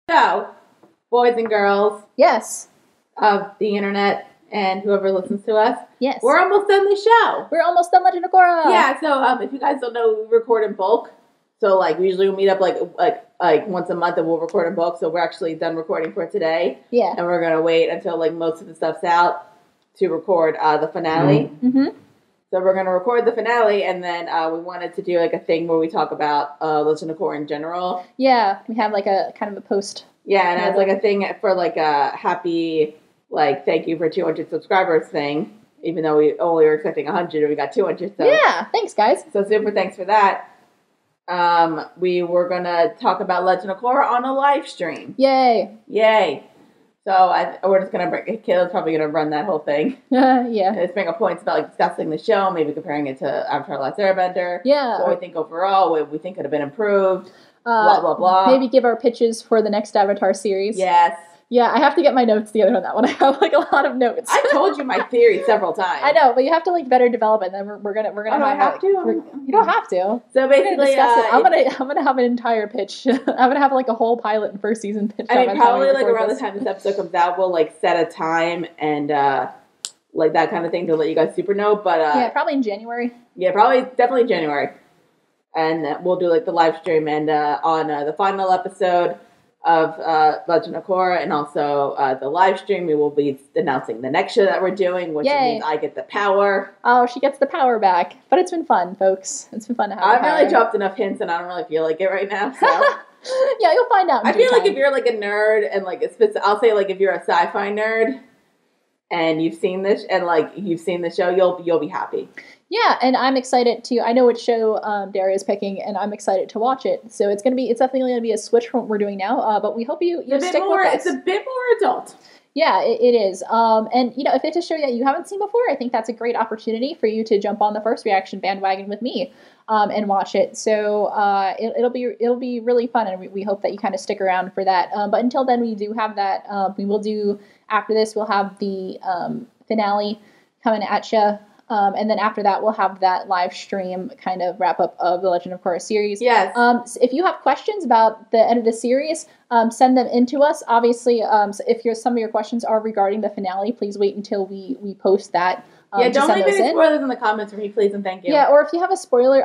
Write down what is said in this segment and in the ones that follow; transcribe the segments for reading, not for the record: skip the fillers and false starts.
So, boys and girls Yes. of the internet and whoever listens to us, Yes. we're almost done the show. We're almost done Legend of Korra. Yeah, so if you guys don't know, we record in bulk. So, we usually meet up like once a month and we'll record in bulk. So, we're actually done recording for today. Yeah. And we're going to wait until, most of the stuff's out to record the finale. Mm-hmm. So, we're going to record the finale, and then we wanted to do, a thing where we talk about Legend of Korra in general. Yeah, we have, a kind of a post. Yeah, and as, a thing for, a happy, thank you for 200 subscribers thing, even though we only were expecting 100 and we got 200. So. Yeah, thanks, guys. So, super thanks for that. We were going to talk about Legend of Korra on a live stream. Yay. So, we're just going to bring, Kayla's probably going to run that whole thing. Yeah. And just bring up points about, discussing the show, maybe comparing it to Avatar: Last Airbender. Yeah. What we think overall, what we think could have been improved. Blah, blah, blah. Maybe give our pitches for the next Avatar series. Yes. Yeah, I have to get my notes together on that one. I have a lot of notes. I told you my theory several times. I know, but you have to better develop it. And then we're gonna I have to. You don't have to. So basically, discuss it. I'm gonna have an entire pitch. I'm gonna have a whole pilot and first season pitch. I mean, probably around the time this episode comes out, we'll set a time and that kind of thing to let you guys super know. But yeah, probably in January. Yeah, definitely January, and we'll do the live stream and on the final episode of Legend of Korra, and also the live stream, we will be announcing the next show that we're doing, which means I get the power. Oh, she gets the power back. But it's been fun, folks. It's been fun to have I've really dropped enough hints, and I don't really feel like it right now, so... Yeah, you'll find out. I feel like if you're a nerd, and I'll say if you're a sci-fi nerd, and you've seen this, and you've seen the show, you'll be happy. Yeah, and I'm excited to. I know which show Daria's picking, and I'm excited to watch it. So it's definitely gonna be a switch from what we're doing now. But we hope you stick with us. It's a bit more adult. Yeah, it is. And if it's a show that you haven't seen before, I think that's a great opportunity for you to jump on the first reaction bandwagon with me and watch it. So it'll be really fun, and we hope that you kind of stick around for that. But until then, we do have that. We will do after this. We'll have the finale coming at you. And then after that, we'll have that live stream kind of wrap up of the Legend of Korra series. Yes. So if you have questions about the end of the series, send them in to us. Obviously, if some of your questions are regarding the finale, please wait until we post that. Don't leave any spoilers in the comments for me, please, and thank you. Yeah, or if you have a spoiler,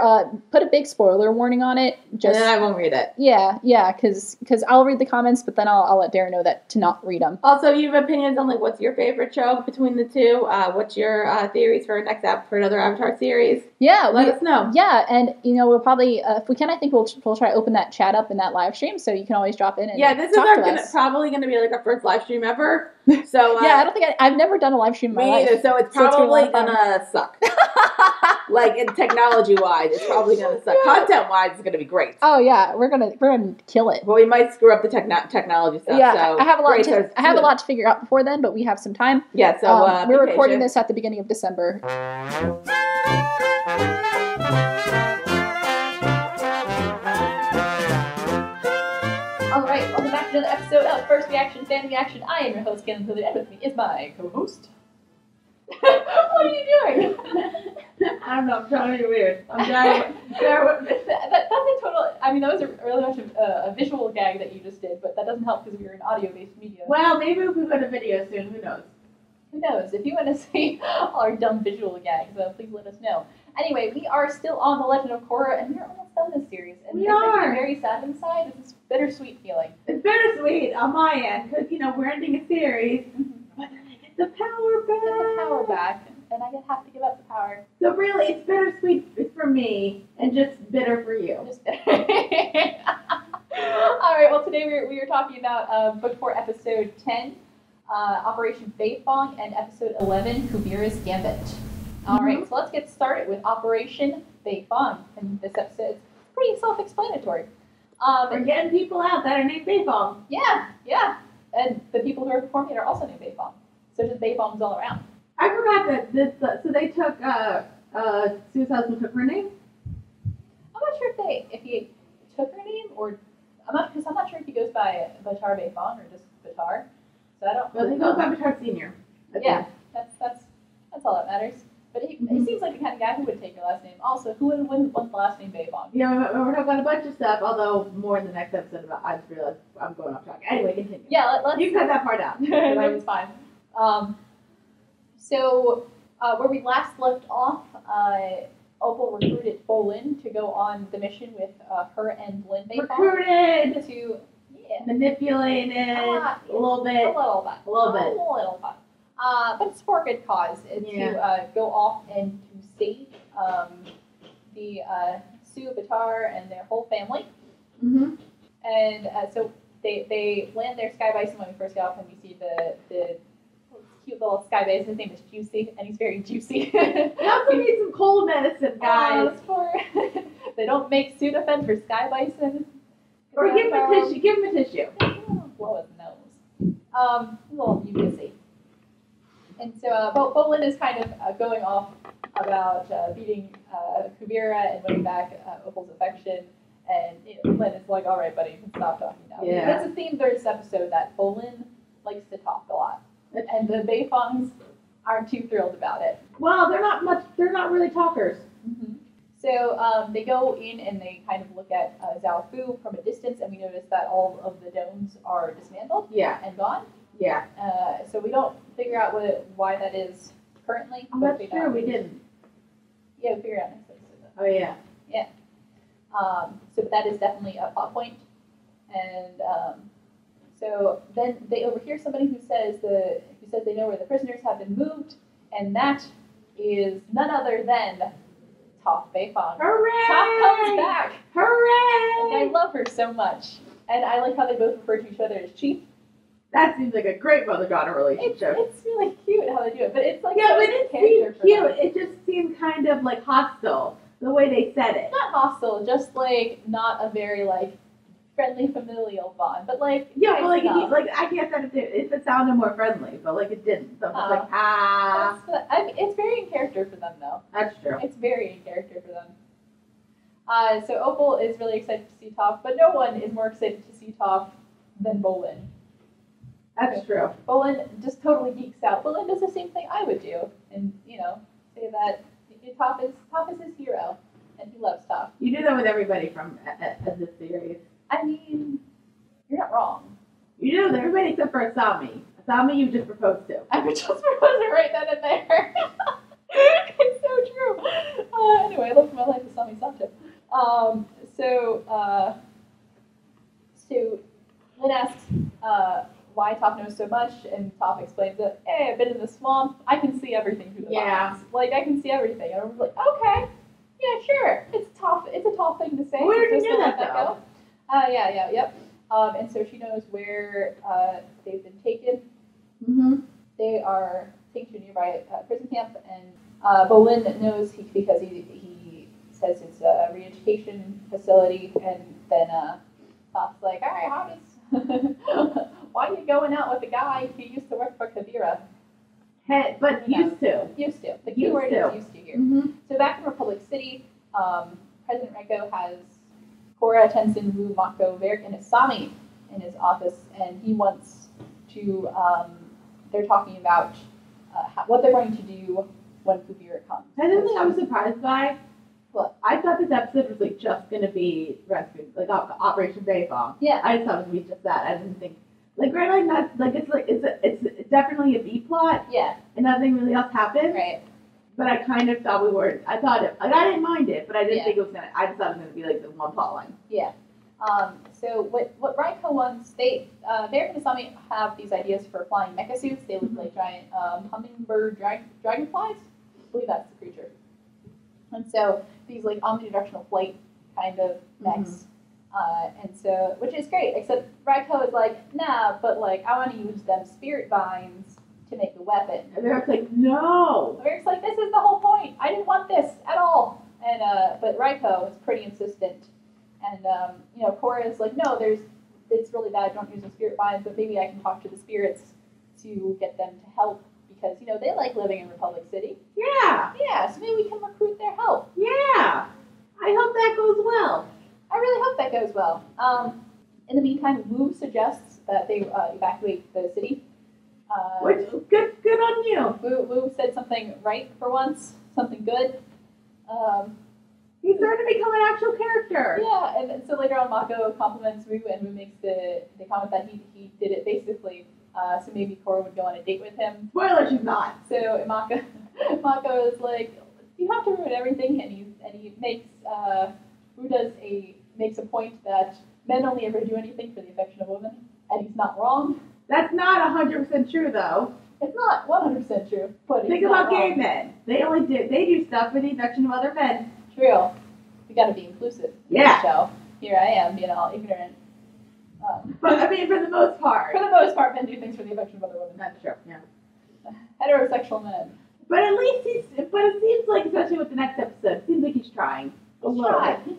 put a big spoiler warning on it. And then I won't read it. Yeah, because I'll read the comments, but then I'll let Darren know that to not read them. Also, if you have opinions on what's your favorite show between the two, what's your theories for another Avatar series? Yeah, let us know. Yeah, and we'll probably if we can, I think we'll try to open that chat up in that live stream, so you can always drop in and this is probably going to be our first live stream ever. So yeah, I don't think I've never done a live stream in my life. Either, so it's probably gonna suck. In technology wise, it's probably gonna suck. Content wise, it's gonna be great. Oh yeah, we're gonna kill it. Well, we might screw up the technology stuff. Yeah, so I have a lot to figure out before then, but we have some time. Yeah, so we're recording this at the beginning of December. All right, welcome back to another episode of First Reaction, Fan Reaction. I am your host, Kayla Included, and with me is my co-host. What are you doing? I don't know, I'm trying to be weird. I'm trying to bear with me. That's a total, that was a really much of a visual gag that you just did, but that doesn't help because we're an audio-based media. Well, maybe if we go to video soon, who knows? Who knows? If you want to see our dumb visual gags, please let us know. Anyway, we are still on The Legend of Korra, and we're almost done this series. And we are. Very sad inside. It's this bittersweet feeling. It's bittersweet on my end, because, we're ending a series, but then I get the power back. Get the power back, and I have to give up the power. So really, it's bittersweet for me, and just bitter for you. Just bitter. All right, well, today we are talking about Book 4, Episode 10, Operation Beifong, and Episode 11, Kuvira's Gambit. All right, so let's get started with Operation Beifong. And this episode is pretty self-explanatory. We're getting people out that are named Beifong. Yeah. And the people who are performing it are also named Beifong. So just Beifong's all around. I forgot that so they took, Sue's husband took her name? I'm not sure if he took her name, or I'm not sure if he goes by Batar Beifong or just Batar. So I don't. Well, he goes by Batar Senior. Yeah, that's all that matters. But he seems like the kind of guy who would take your last name. Also, who wouldn't want the last name Beifong? Yeah, we're talking about a bunch of stuff, although more in the next episode about, I just realized I'm going off track. Anyway, continue. Yeah, let's... You can cut that part out. It's fine. So, where we last left off, Opal recruited Bolin to go on the mission with her and Lin Beifong. Recruited! To... Yeah. Manipulated a little bit. A little bit. But it's for a good cause. To go off and to save the Sue Batar and their whole family. Mm-hmm. And so they land their sky bison when we first get off, and we see the cute little sky bison. His name is Juicy, and he's very juicy. They also need some cold medicine, guys. They don't make Sudafed for sky bison. Or give him a tissue. Give him a tissue. Blow his nose. Little UVC. And so Bolin is kind of going off about beating Kuvira and winning back Opal's affection. And Lin is like, all right, buddy, you can stop talking now. Yeah. That's a theme for this episode, that Bolin likes to talk a lot. And the Beifongs aren't too thrilled about it. Well, they're not really talkers. Mm-hmm. So they go in and they kind of look at Zhao Fu from a distance, and we notice that all of the domes are dismantled and gone. Yeah. So we don't figure out why that is currently. I'm not sure we didn't. Yeah, we figured out next episode. Oh, yeah. Yeah. So that is definitely a plot point. And so then they overhear somebody who says they know where the prisoners have been moved, and that is none other than Toph Beifong. Hooray! Toph comes back. Hooray! And I love her so much. And I like how they both refer to each other as Chief. That seems like a great mother-daughter relationship. It's really cute how they do it, but it's like but it seemed cute. Them. It just seemed kind of like hostile the way they said it. Not hostile, just like not a very like friendly familial bond, but like yeah, nice but like I guess that if it sounded more friendly, but like it didn't. So I was like it's very in character for them though. That's true. It's very in character for them. So Opal is really excited to see Toph, but no one is more excited to see Toph than Bolin. That's true. Bolin just totally geeks out. Bolin does the same thing I would do, and say that Toph is his hero, and he loves Toph. You do that with everybody from this series. I mean, you're not wrong. You do with everybody except for Asami. Asami, you just proposed to. I would just propose it right then and there. It's so true. Anyway, I love my life with Asami Sato. So Lin asks why Toph knows so much, and Toph explains that, hey, I've been in the swamp. I can see everything through the box. Like, I can see everything. And I was like, okay, yeah, sure. It's a tough thing to say. Where did you know that, go? Yep. And so she knows where they've been taken. Mm-hmm. They are taken to a nearby prison camp, and Bolin knows because he says it's a re-education facility, and then Toph's like, all right, how does... Why are you going out with a guy who used to work for Kuvira? Hey, but used to. Used to. The key word is used to here. Mm-hmm. So back in Republic City, President Reiko has Korra, Tenzin, Wu, Mako, Varric, and Asami in his office, and he wants to, they're talking about what they're going to do when Kuvira comes. And the thing I was surprised by, what? I thought this episode was like just going to be rescue, like Operation Beifong. Yeah. I just thought it was going to be just that. I didn't think, it's definitely a B plot. Yeah. And nothing really else happened. Right. But I kind of thought I didn't mind it, but I didn't think it was I just thought it was going to be like the one plot line. Yeah. So what Raiko wants, Varric and Asami have these ideas for flying mecha suits. They look like giant hummingbird dragonflies. I believe that's the creature. And so these like omnidirectional flight kind of mechs. And so, which is great, except Raiko is like, nah, but like I want to use them spirit vines to make a weapon. And Varric's like, no. Varric's like, this is the whole point. I didn't want this at all. And but Raiko is pretty insistent. And Korra is like, no, it's really bad. Don't use the spirit vines, but maybe I can talk to the spirits to get them to help because they like living in Republic City. Yeah. Yeah. So maybe we can recruit their help. Yeah. I hope that goes well. I really hope that goes well. In the meantime, Wu suggests that they evacuate the city. Which good on you. Wu said something right for once. something good. He's starting to become an actual character. Yeah, and so later on, Mako compliments Wu, and Wu makes the comment that he did it basically, so maybe Korra would go on a date with him. Spoiler, she's not. So Mako is like, you have to ruin everything, and he makes Wu makes a point that men only ever do anything for the affection of women, and he's not wrong. That's not 100% true, though. It's not 100% true, but think about gay men. They do stuff for the affection of other men. True. We got to be inclusive. Yeah. So here I am, all ignorant. But I mean, for the most part. For the most part, men do things for the affection of other women. That's true. Yeah. Heterosexual men. But at least But it seems like, especially with the next episode, it seems like he's trying. He's trying.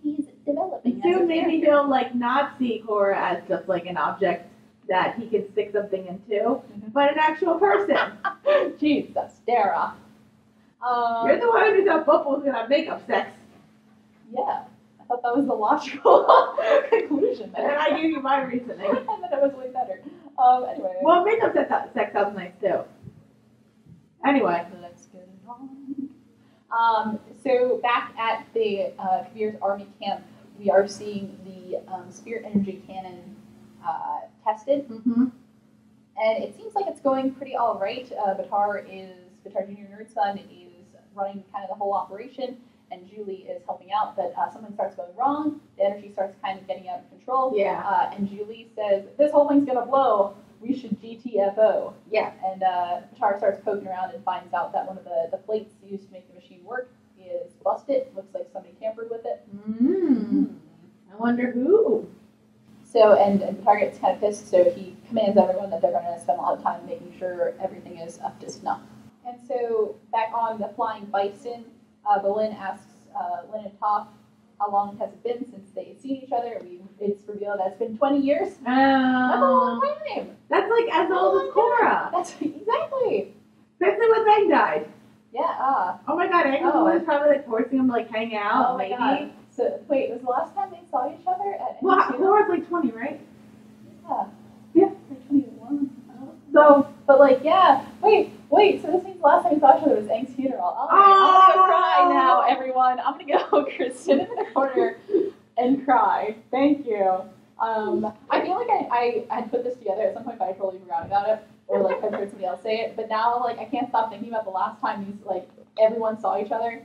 He's developing. Soon maybe he'll not see Korra as just like an object that he can stick something into, but an actual person. Jeez, that's Dara. You're the one who thought Bubble was gonna have makeup sex. Yeah, I thought that was the logical conclusion there. And then I gave you my reasoning. And then it was way better. Anyway. Well, makeup sex sounds nice too. Anyway. Let's get it on. So back at the Kuvira's army camp, we are seeing the spirit energy cannon tested. Mm-hmm. And it seems like it's going pretty all right. Batar Junior Nerd Son is running kind of the whole operation, and Julie is helping out, but something starts going wrong. The energy starts kind of getting out of control. Yeah. And Julie says, this whole thing's going to blow. We should GTFO. Yeah. And Batar starts poking around and finds out that one of the plates used to make the machine work is busted. Looks like somebody tampered with it. I wonder who. So, and Batar gets kind of pissed, so he commands everyone that they're going to spend a lot of time making sure everything is up to snuff. And so, back on the Flying Bison, Bolin asks Lin and Toph how long has it been since they've seen each other. It's revealed that it's been 20 years. That's a long time. That's like as old as Korra. That's exactly. Especially when Aang died. Yeah. Oh my god, Aang was probably forcing him to hang out, maybe. God. So, wait, was the last time they saw each other at Well, Korra's 20, right? Yeah. Like 21. So, but wait, so this means the last time we saw each other was Aang's funeral. I'm gonna cry now, everyone. I'm gonna go sit in the corner and cry. Thank you. I feel like I had put this together at some point, but I totally forgot about it. Or I've heard somebody else say it. But now I can't stop thinking about the last time these everyone saw each other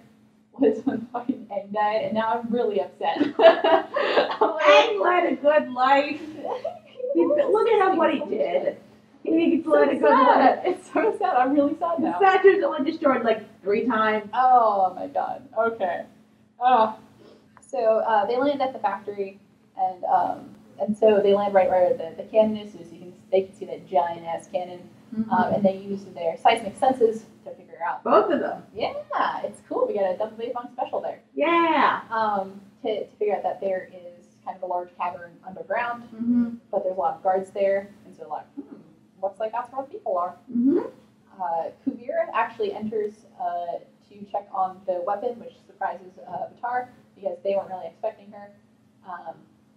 was when fucking Aang died, and now I'm really upset. Aang led a good life. Look at what he did. He led a good life. It's so sad. I'm really sad now. Saturn's only destroyed 3 times. Oh my god. Okay. So they land at the factory, and so they land right where the cannon is, so they can see that giant ass cannon, and they use their seismic senses to figure out. Both of them. Yeah, it's cool. We got a double Beifong special there. Yeah. To figure out that there is kind of a large cavern underground, but there's a lot of guards there, and so looks like that's where the people are. Kuvira actually enters to check on the weapon, which surprises Batar because they weren't really expecting her.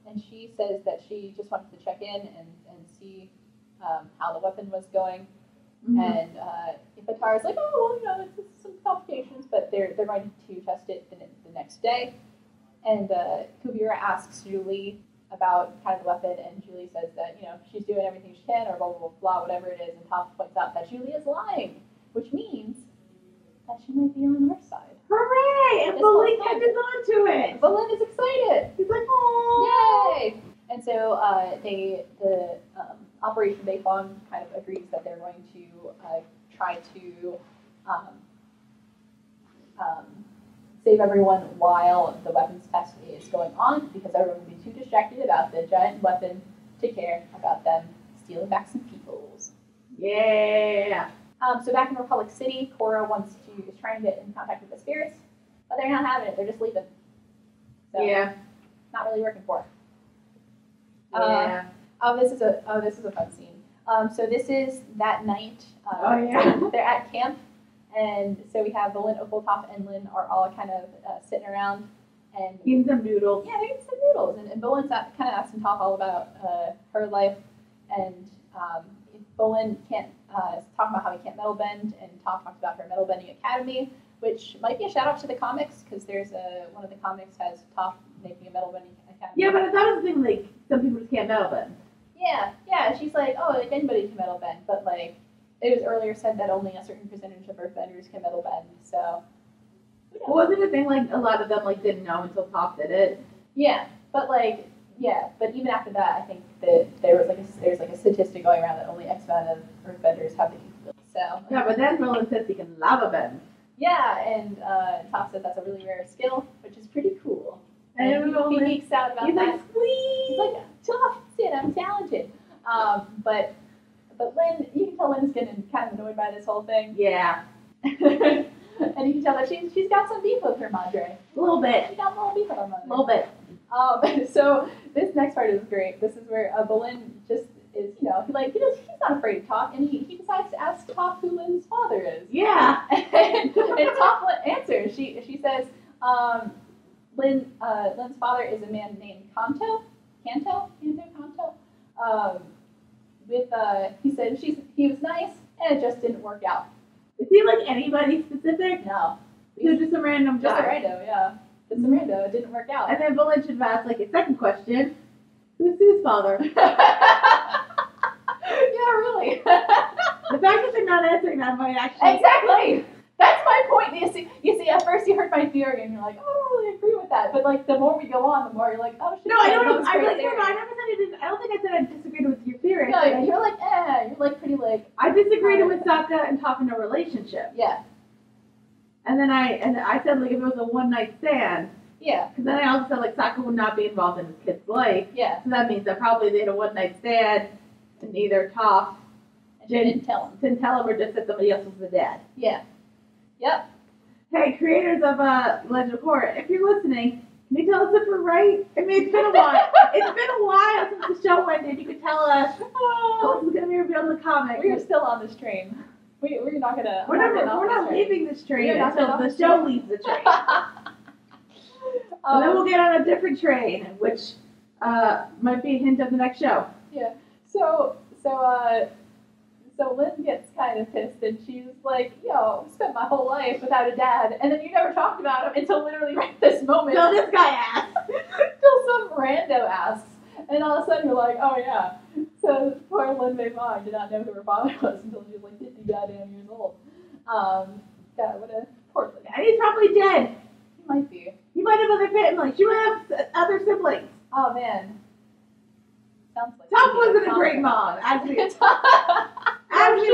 And she says that she just wanted to check in and see how the weapon was going. And Batar is like, it's some complications, but they're going to test it the next day. And Kuvira asks Julie about kind of the weapon, and Julie says that, she's doing everything she can, or blah, blah, blah, blah, whatever it is, and Toph points out that Julie is lying, which means that she might be on our side. Hooray! And Bolin catches on to it! Bolin is excited! He's like, oh! Yay! And so the Operation Beifong kind of agrees that they're going to try to save everyone while the weapons test is going on, because everyone will be too distracted about the giant weapon to care about them stealing back some peoples. Yeah. So back in Republic City, Korra is trying to get in contact with the spirits, but they're not having it. They're just leaving. So, yeah. Not really working for her. Yeah. This is a fun scene. So this is that night. They're at camp. And so we have Bolin, Opal, and Lin are all kind of sitting around and eating some noodles. Yeah, they're eating some noodles. And Bolin's kind of asking Toph all about her life. And Bolin can't talking about how he can't metal bend, and Toph talks about her metal bending academy, which might be a shout out to the comics because there's one of the comics has Toph making a metal bending academy. Yeah, but I thought it was the thing like some people just can't metal bend. Yeah. She's like, oh, like anybody can metal bend, but like it was earlier said that only a certain percentage of earthbenders can metal bend. So. Well, wasn't the thing like a lot of them like didn't know until Toph did it? Yeah, but even after that, I think that there's like a statistic going around that only X amount of earthbenders have the capability. So. Yeah, but then Roland says he can lava bend. Yeah, and Toph said that's a really rare skill, which is pretty cool. And he geeks out about that. Like, sweet. He's like, Toph, shit, I'm talented. But Lynn, you can tell Lynn's getting kind of annoyed by this whole thing. Yeah. And you can tell that she's got some beef with her madre. A little bit. She got a little beef with her madre. A little bit. So this next part is great. This is where Bolin just is, he's not afraid to talk, and he decides to ask Toph who Lynn's father is. Yeah. and Toph answers. She says, Lynn's father is a man named Kanto. He said he was nice, and it just didn't work out. Is he like anybody specific? No. He was just a random guy. Just a rando, yeah. Just a rando. It didn't work out. And then Bolin should have asked like a second question. Who's Sue's father? Yeah, really. The fact that they're not answering that might actually... Exactly! That's my point. You see, at first you heard my theory and you're like, oh, I don't really agree with that. But like, the more we go on, the more you're like, oh shit. No, I don't know. I never theory. said I didn't. I don't think I said I disagreed with your theory. No, you're like, you're like pretty like. I disagreed with Sokka and Toph in a relationship. Yeah. And then I said like if it was a one night stand. Yeah. Because then I also said like Sokka would not be involved in his kid's life. Yeah. So that means that probably they had a one night stand, and either Toph didn't tell him or just said somebody else was the dad. Yeah. Yep. Hey, creators of Legend of Korra, if you're listening, can you tell us if we're right? I mean, it's been a while. It's been a while since the show ended. You could tell us. Oh, this is going to be revealed in the comics. We're still on this train. We're not gonna. We're not leaving this train until the show leaves the train. And then we'll get on a different train, which might be a hint of the next show. Yeah. So Lynn gets kind of pissed, and she's like, yo, I spent my whole life without a dad, and then you never talked about him until literally right this moment. So this guy asks. Till some rando asks. And all of a sudden you're like, oh yeah. So poor Lynn Beifong did not know who her father was until she was like 50 goddamn years old. God, what a poor Lynn. And he's probably dead. He might be. He might have other family. She might have other siblings. Oh man. Sounds like Toph wasn't a great mom, as we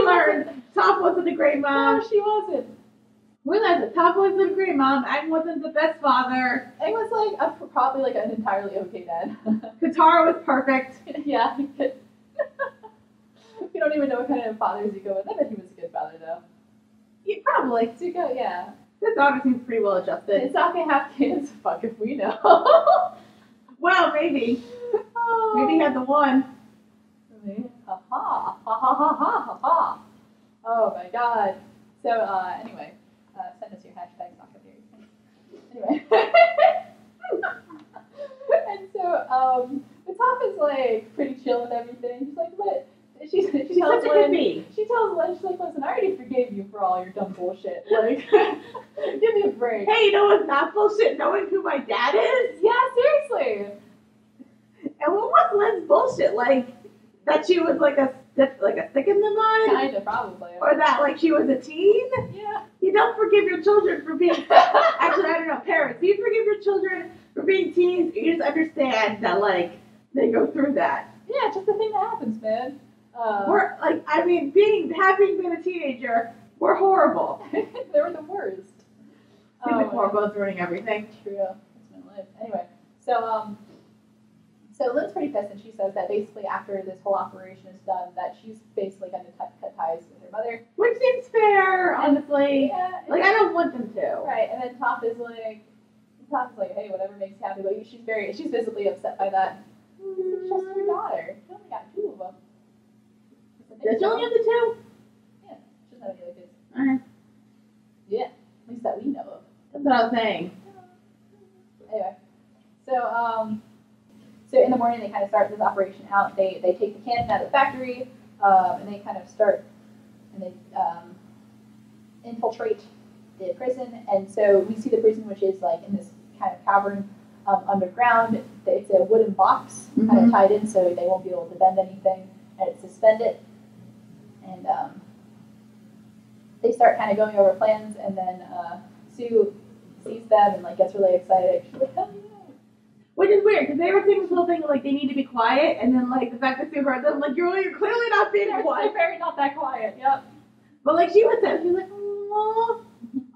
learned. Toph wasn't a great mom. No, she wasn't. We learned that Toph wasn't a great mom. Aang wasn't the best father. Aang was like probably like an entirely okay dad. Katara was perfect. Yeah. We don't even know what kind of father Zuko was. I bet he was a good father though. Yeah, probably. Zuko, yeah. His daughter seems pretty well adjusted. It's not gonna have kids. Fuck if we know. Well, maybe. Maybe he had the one. Ha ha ha ha ha ha ha. Oh my god. So anyway, send us your hashtag Sokka theory. Anyway. And so the top is like pretty chill with everything. She's like, what? She tells Lynn, she's like, listen, I already forgave you for all your dumb bullshit. Like, give me a break. Hey, you know what's not bullshit? Knowing who my dad is? Yeah, seriously. And what was Lynn's bullshit? Like, that she was like a stick in the mud? Kinda, probably. Or that, like, she was a teen? Yeah. You don't forgive your children for being... Actually, I don't know, parents. You forgive your children for being teens. You just understand that, like, they go through that. Yeah, just the thing that happens, man. We're, like, I mean, having been a teenager, we're horrible. They were the worst. Stupid horrible, ruining everything. True. That's my life. Anyway, so Lynn's pretty pissed, and she says that basically after this whole operation is done, that she's basically going to cut ties with her mother. Which seems fair, honestly. Yeah, like, I don't want them to. Right, and then Toph is like, hey, whatever makes you happy, but she's visibly upset by that. It's just her daughter. She only got 2 of them. Does she only have the 2? Yeah, she doesn't have any other kids. Alright. Yeah, at least that we know of. That's what I was saying. Anyway, so in the morning they kind of start this operation out. They take the cannon out of the factory. and they kind of start and they infiltrate the prison. And so we see the prison, which is like in this kind of cavern underground. It's a wooden box kind of tied in, so they won't be able to bend anything, and it's suspended. And they start kind of going over plans, and then Sue sees them and like gets really excited. She's like, "Oh yeah!" Which is weird because they were saying this whole thing of, like they need to be quiet, and then like the fact that Sue heard them, like you're clearly not being quiet. They're very not that quiet. Yep. But like she was there, she was like, "Oh."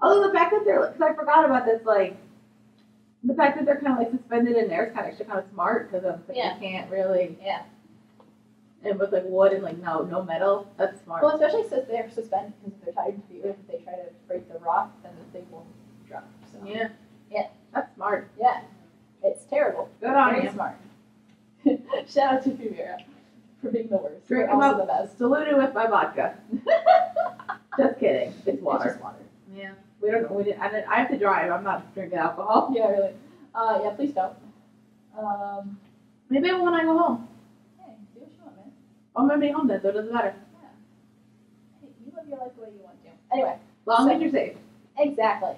Although the fact that they're, because I forgot about this, like the fact that they're kind of like suspended in there is kind of smart because you can't really. Yeah. And with like wood and like no metal, that's smart. Well, especially since they're suspended because they're tied to the earth. If they try to break the rock, then the thing will drop. So. Yeah. Yeah. That's smart. Yeah. It's terrible. Good on Very you. Smart. Shout out to Kuvira for being the worst. Drink but also the best. Salute it with my vodka. Just kidding. It's water. It's just water. Yeah. We don't. We didn't. I have to drive. I'm not drinking alcohol. Yeah, really. Yeah, please don't. Maybe when I go home. Hey, do what you want, man. I'm gonna be home then, so it doesn't matter. Yeah. Hey, you live your life the way you want to. Anyway. Long as you're safe. Exactly.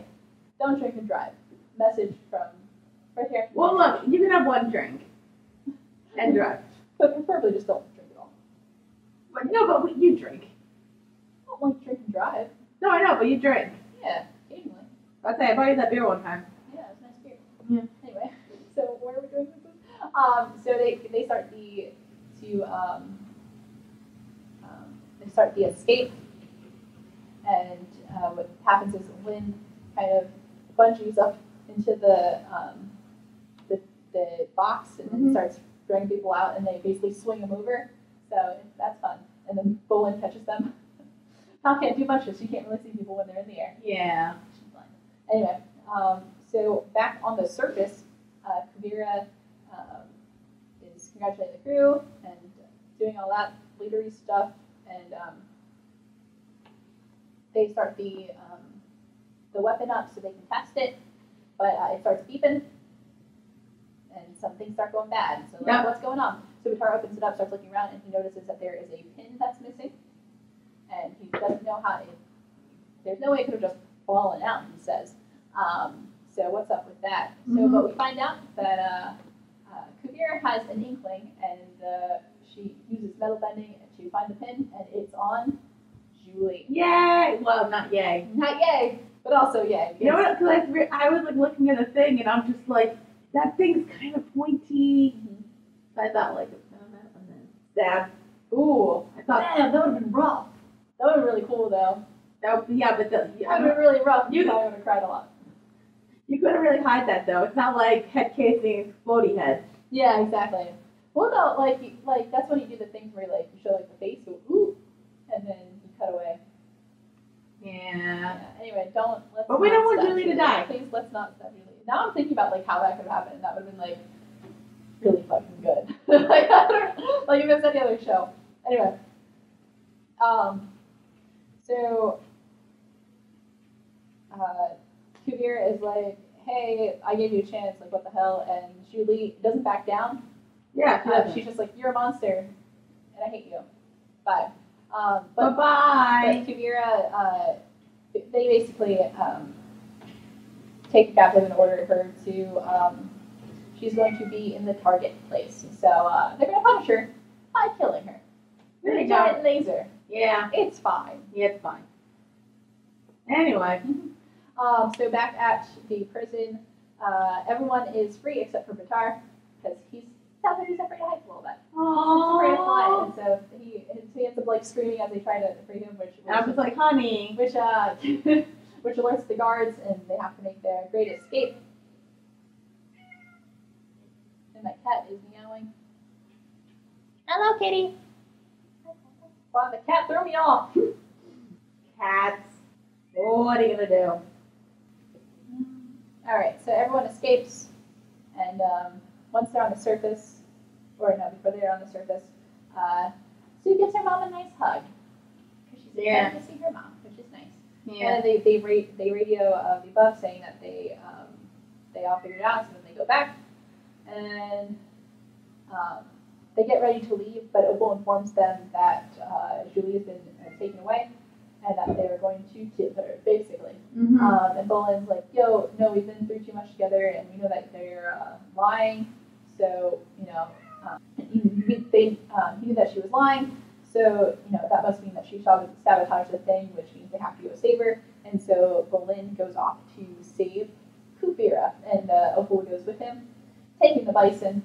Don't drink and drive. Message from right here. Well, look, you can have one drink and drive. But preferably just don't drink at all. But no, but you drink. I don't like drink and drive. No, I know, but you drink. Yeah, occasionally. I'd say I bought you that beer one time. Yeah, it was a nice beer. Yeah. Anyway, so where are we going with this? So they start the escape, and what happens is Lynn kind of bungees up into the box and then starts dragging people out, and they basically swing them over. So that's fun. And then Bolin catches them. Tom can't do much, so she can't really see people when they're in the air. Yeah. She's blind. Anyway, so back on the surface, Kuvira is congratulating the crew and doing all that leadery stuff, and they start the weapon up so they can test it, but it starts beeping, and some things start going bad. So like, what's going on? So Vitar opens it up, starts looking around, and he notices that there is a pin that's missing, and he doesn't know how there's no way it could have just fallen out, he says. So what's up with that? So, but we find out that Kuvira has an inkling, and she uses metal bending to find the pin, and it's on Julie. Yay! Well, not yay. Not yay, but also yay. You know what? Because I was like looking at the thing, and I'm just like, that thing's kind of pointy. I thought like, and then stab. Ooh, I thought damn, that would have been rough. That would have been really cool though. That would, yeah, but that would have been really rough. You probably would have cried a lot. You couldn't really hide that though. It's not like head casing explodey head. Yeah, exactly. Well, no, like that's when you do the things where like you show like the face go ooh, and then you cut away. Yeah. Anyway, But we don't want Julie to die. Please, let's not stab Julie. Now I'm thinking about like how that could have happened. That would have been like really fucking good. like if it was any other show. Anyway, so Kuvira is like, hey, I gave you a chance. Like, what the hell? And Julie doesn't back down. Yeah. She's just like, you're a monster, and I hate you. Bye. But Bye-bye. But Kuvira, they basically take a captive and order her to. She's going to be in the target place, so they're going to punish her by killing her. There you giant go. laser. Yeah. It's fine. Yeah, it's fine. Anyway. So back at the prison, everyone is free except for Vitar, because he's afraid to hike a little bit. He's afraid to fly, and so he ends up like screaming as they try to free him, which I was like, honey. which which alerts the guards, and they have to make their great escape. And my cat is meowing. Hello, kitty. Wow, the cat threw me off. Cats. What are you gonna do? All right, so everyone escapes, and once they're on the surface, or no, before they're on the surface, Sue gives her mom a nice hug because she's excited to see her mom, which is nice. Yeah. And they radio the above saying that they all figured it out, so then they go back, and They get ready to leave, but Opal informs them that Julie has been taken away and that they're going to kill her, basically. Mm-hmm. And Bolin's like, yo, no, we've been through too much together, and we know that they're lying. So, he knew that she was lying. So, that must mean that she sabotaged the thing, which means they have to go save her. And so Bolin goes off to save Kuvira, and Opal goes with him, taking the bison,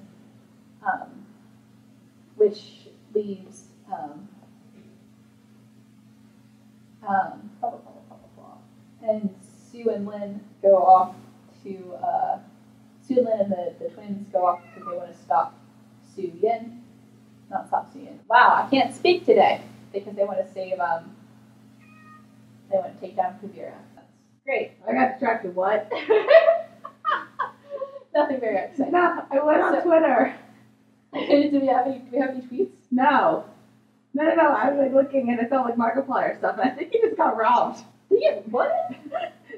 which leaves and Sue and Lynn go off to Sue and Lynn and the twins go off because they want to stop Su Yin. Not stop Su Yin. Wow, I can't speak today because they want to save they want to take down Kuvira. That's great. I got distracted. What? Nothing very exciting. No, I went on Twitter. Do we have any tweets? No. I was like looking and it felt like Markiplier stuff, and I think he just got robbed. What?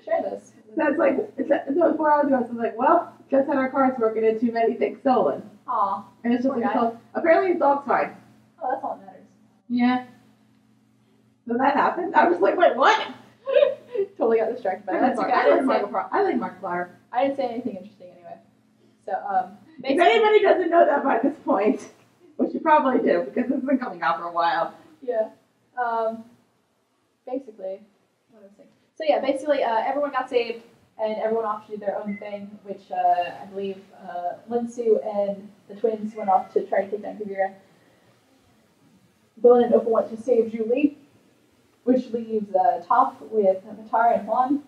Share this. That's like, so 4 hours ago, so I was like, well, just had our cars broken in, too many things stolen. Aw. And it's just like, so, apparently his dog's fine. Oh, that's all that matters. Yeah. So that happened. I was like, wait, what? Totally got distracted by that. I like Markiplier. I didn't say anything interesting anyway. So, if anybody doesn't know that by this point, which you probably do, because this has been coming out for a while. Yeah. Basically, what was I saying? So yeah, basically, everyone got saved, and everyone off to do their own thing, which I believe Linsu and the twins went off to try to take down Kuvira. Bowen and Opal went to save Julie, which leaves Toph with Vitar and Juan.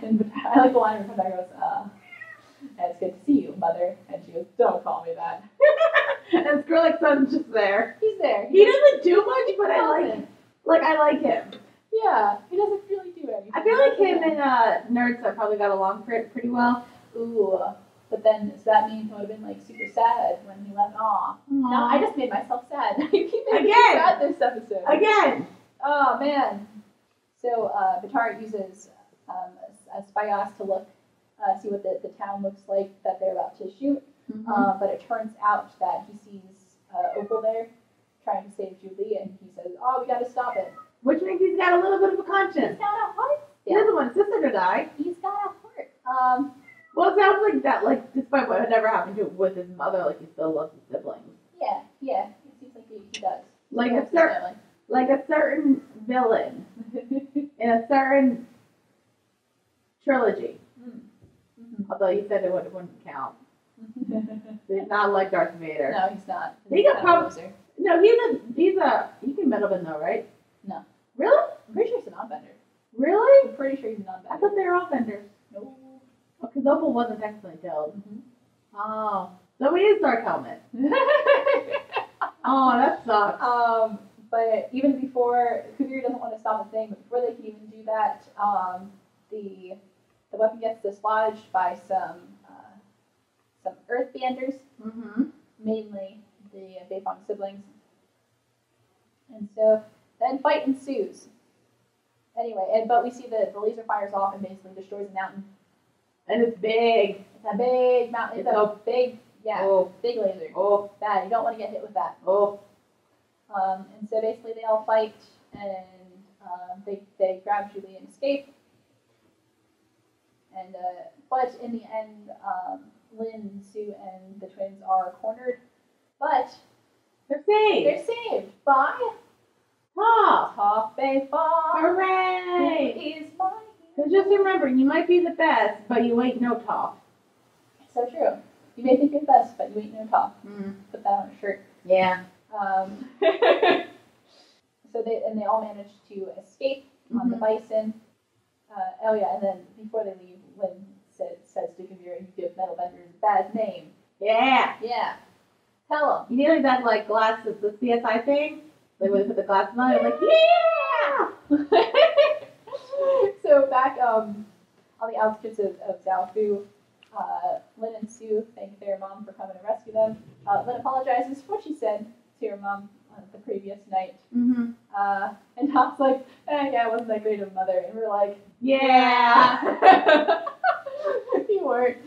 And I like the line where Vitar goes, it's good to see you, Mother. And she goes, don't call me that. And Skrillex Son's just there. He's there. He doesn't do much, but I like him. Yeah, he doesn't really do anything. I feel like him and Nerds I probably got along pretty well. Ooh, but then does that mean he would have been like super sad when he left? Aw. No, I just made myself sad. You keep making me sad this episode. Again. Oh man. So Vitar uses a spyglass to look, see what the town looks like that they're about to shoot. Mm-hmm. But it turns out that he sees Opal there trying to save Julie, and he says, "Oh, we got to stop it." Which means he's got a little bit of a conscience. He's got a heart. He doesn't want his sister to die. He's got a heart. Well, it sounds like that. Like, despite what never happened with his mother, like he still loves his siblings. Yeah. It seems like he does. Like a certain villain in a certain trilogy. Mm-hmm. Although you said it wouldn't count. He's not like Darth Vader. No, he's not. He's he can metal bend though, right? No. Really? I'm pretty sure he's a non-bender. Really? I'm pretty sure he's a non-bender. I thought they were all benders. No. Because Opal wasn't technically killed. Mm-hmm. Oh. So he is Dark Helmet. Oh, that sucks. But even before, Kuvira doesn't want to stop the thing, but before they can even do that, the weapon gets dislodged by some earthbenders, mainly the Beifong siblings. And so then fight ensues. Anyway, but we see the laser fires off and basically destroys the mountain. And it's big. It's a big mountain. It's a big, big laser. Oh. Bad. You don't want to get hit with that. Oh. And so basically they all fight, and they grab Julie and escape. And but in the end, Lynn, Sue, and the twins are cornered. But they're saved. They're saved by Toph Beifong. Hooray! Who is my hero. So just remember, you might be the best, but you ain't no Toph. So true. You may think you're the best, but you ain't no Toph. Put that on a shirt. Yeah. So they all manage to escape on the bison. And then before they leave, Lynn says to Kuvira, "You give metal benders a bad name." Yeah. Yeah. Tell them. You know that like glasses, the CSI thing, like when they put the glasses on, I'm like, yeah. So back on the outskirts of Zaofu, Lynn and Sue thank their mom for coming to rescue them. Lynn apologizes for what she said to her mom on the previous night. And Tom's like, yeah, I wasn't that great of a mother. And we're like, yeah. You weren't.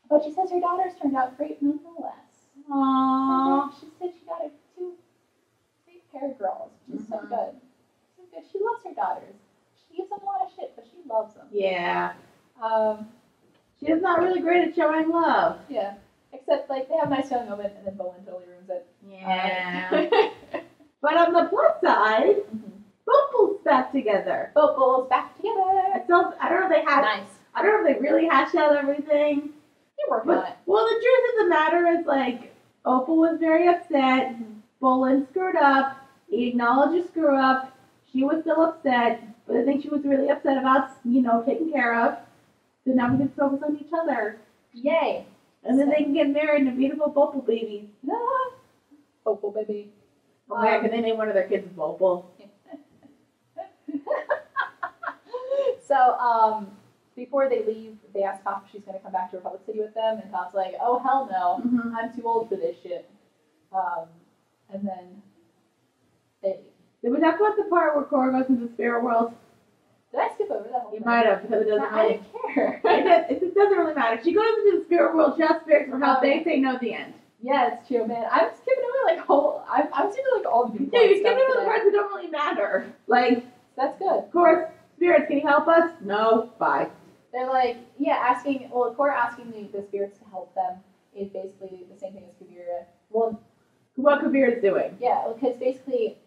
But she says her daughters turned out great nonetheless. Aww. She said she got a 2 great pair of girls, which is so good. So good. She loves her daughters. She gives them a lot of shit, but she loves them. Yeah. Um, She's not really great at showing love. yeah. Except, like, they have a nice young moment, and then Bowen totally ruins it. Yeah. But on the plus side, Bopal's back together. Bopal's back together. I don't know if they had. Nice. I don't know if they really hashed out everything. You're working on it. Well, the truth of the matter is, like, Opal was very upset. Bolin screwed up. He acknowledged his screw up. She was still upset, but I think she was really upset about, taken care of. So now we can focus on each other. Yay. And then they can get married and have beautiful Bopal babies. Bopal baby. Oh my God, can they name one of their kids Bopal? So, before they leave, they ask Toph if she's going to come back to Republic City with them, and Toph's like, oh, hell no. Mm-hmm. I'm too old for this shit. And then they leave. Did we talk about the part where Korra goes into the spirit world? Did I skip over that whole You thing? might have, because it doesn't I really... didn't care. It doesn't really matter. She goes into the spirit world, she asks spirits for help, they say no at the end. Yeah, it's true, man. I'm skipping over, like, I'm skipping, like, all the people. Yeah, you're skipping over the parts that don't really matter. Like, that's good. Korra, spirits, can you help us? No, bye. They're like, Korra asking the spirits to help them is basically the same thing as Kuvira. Well, What Kuvira's doing. yeah, because basically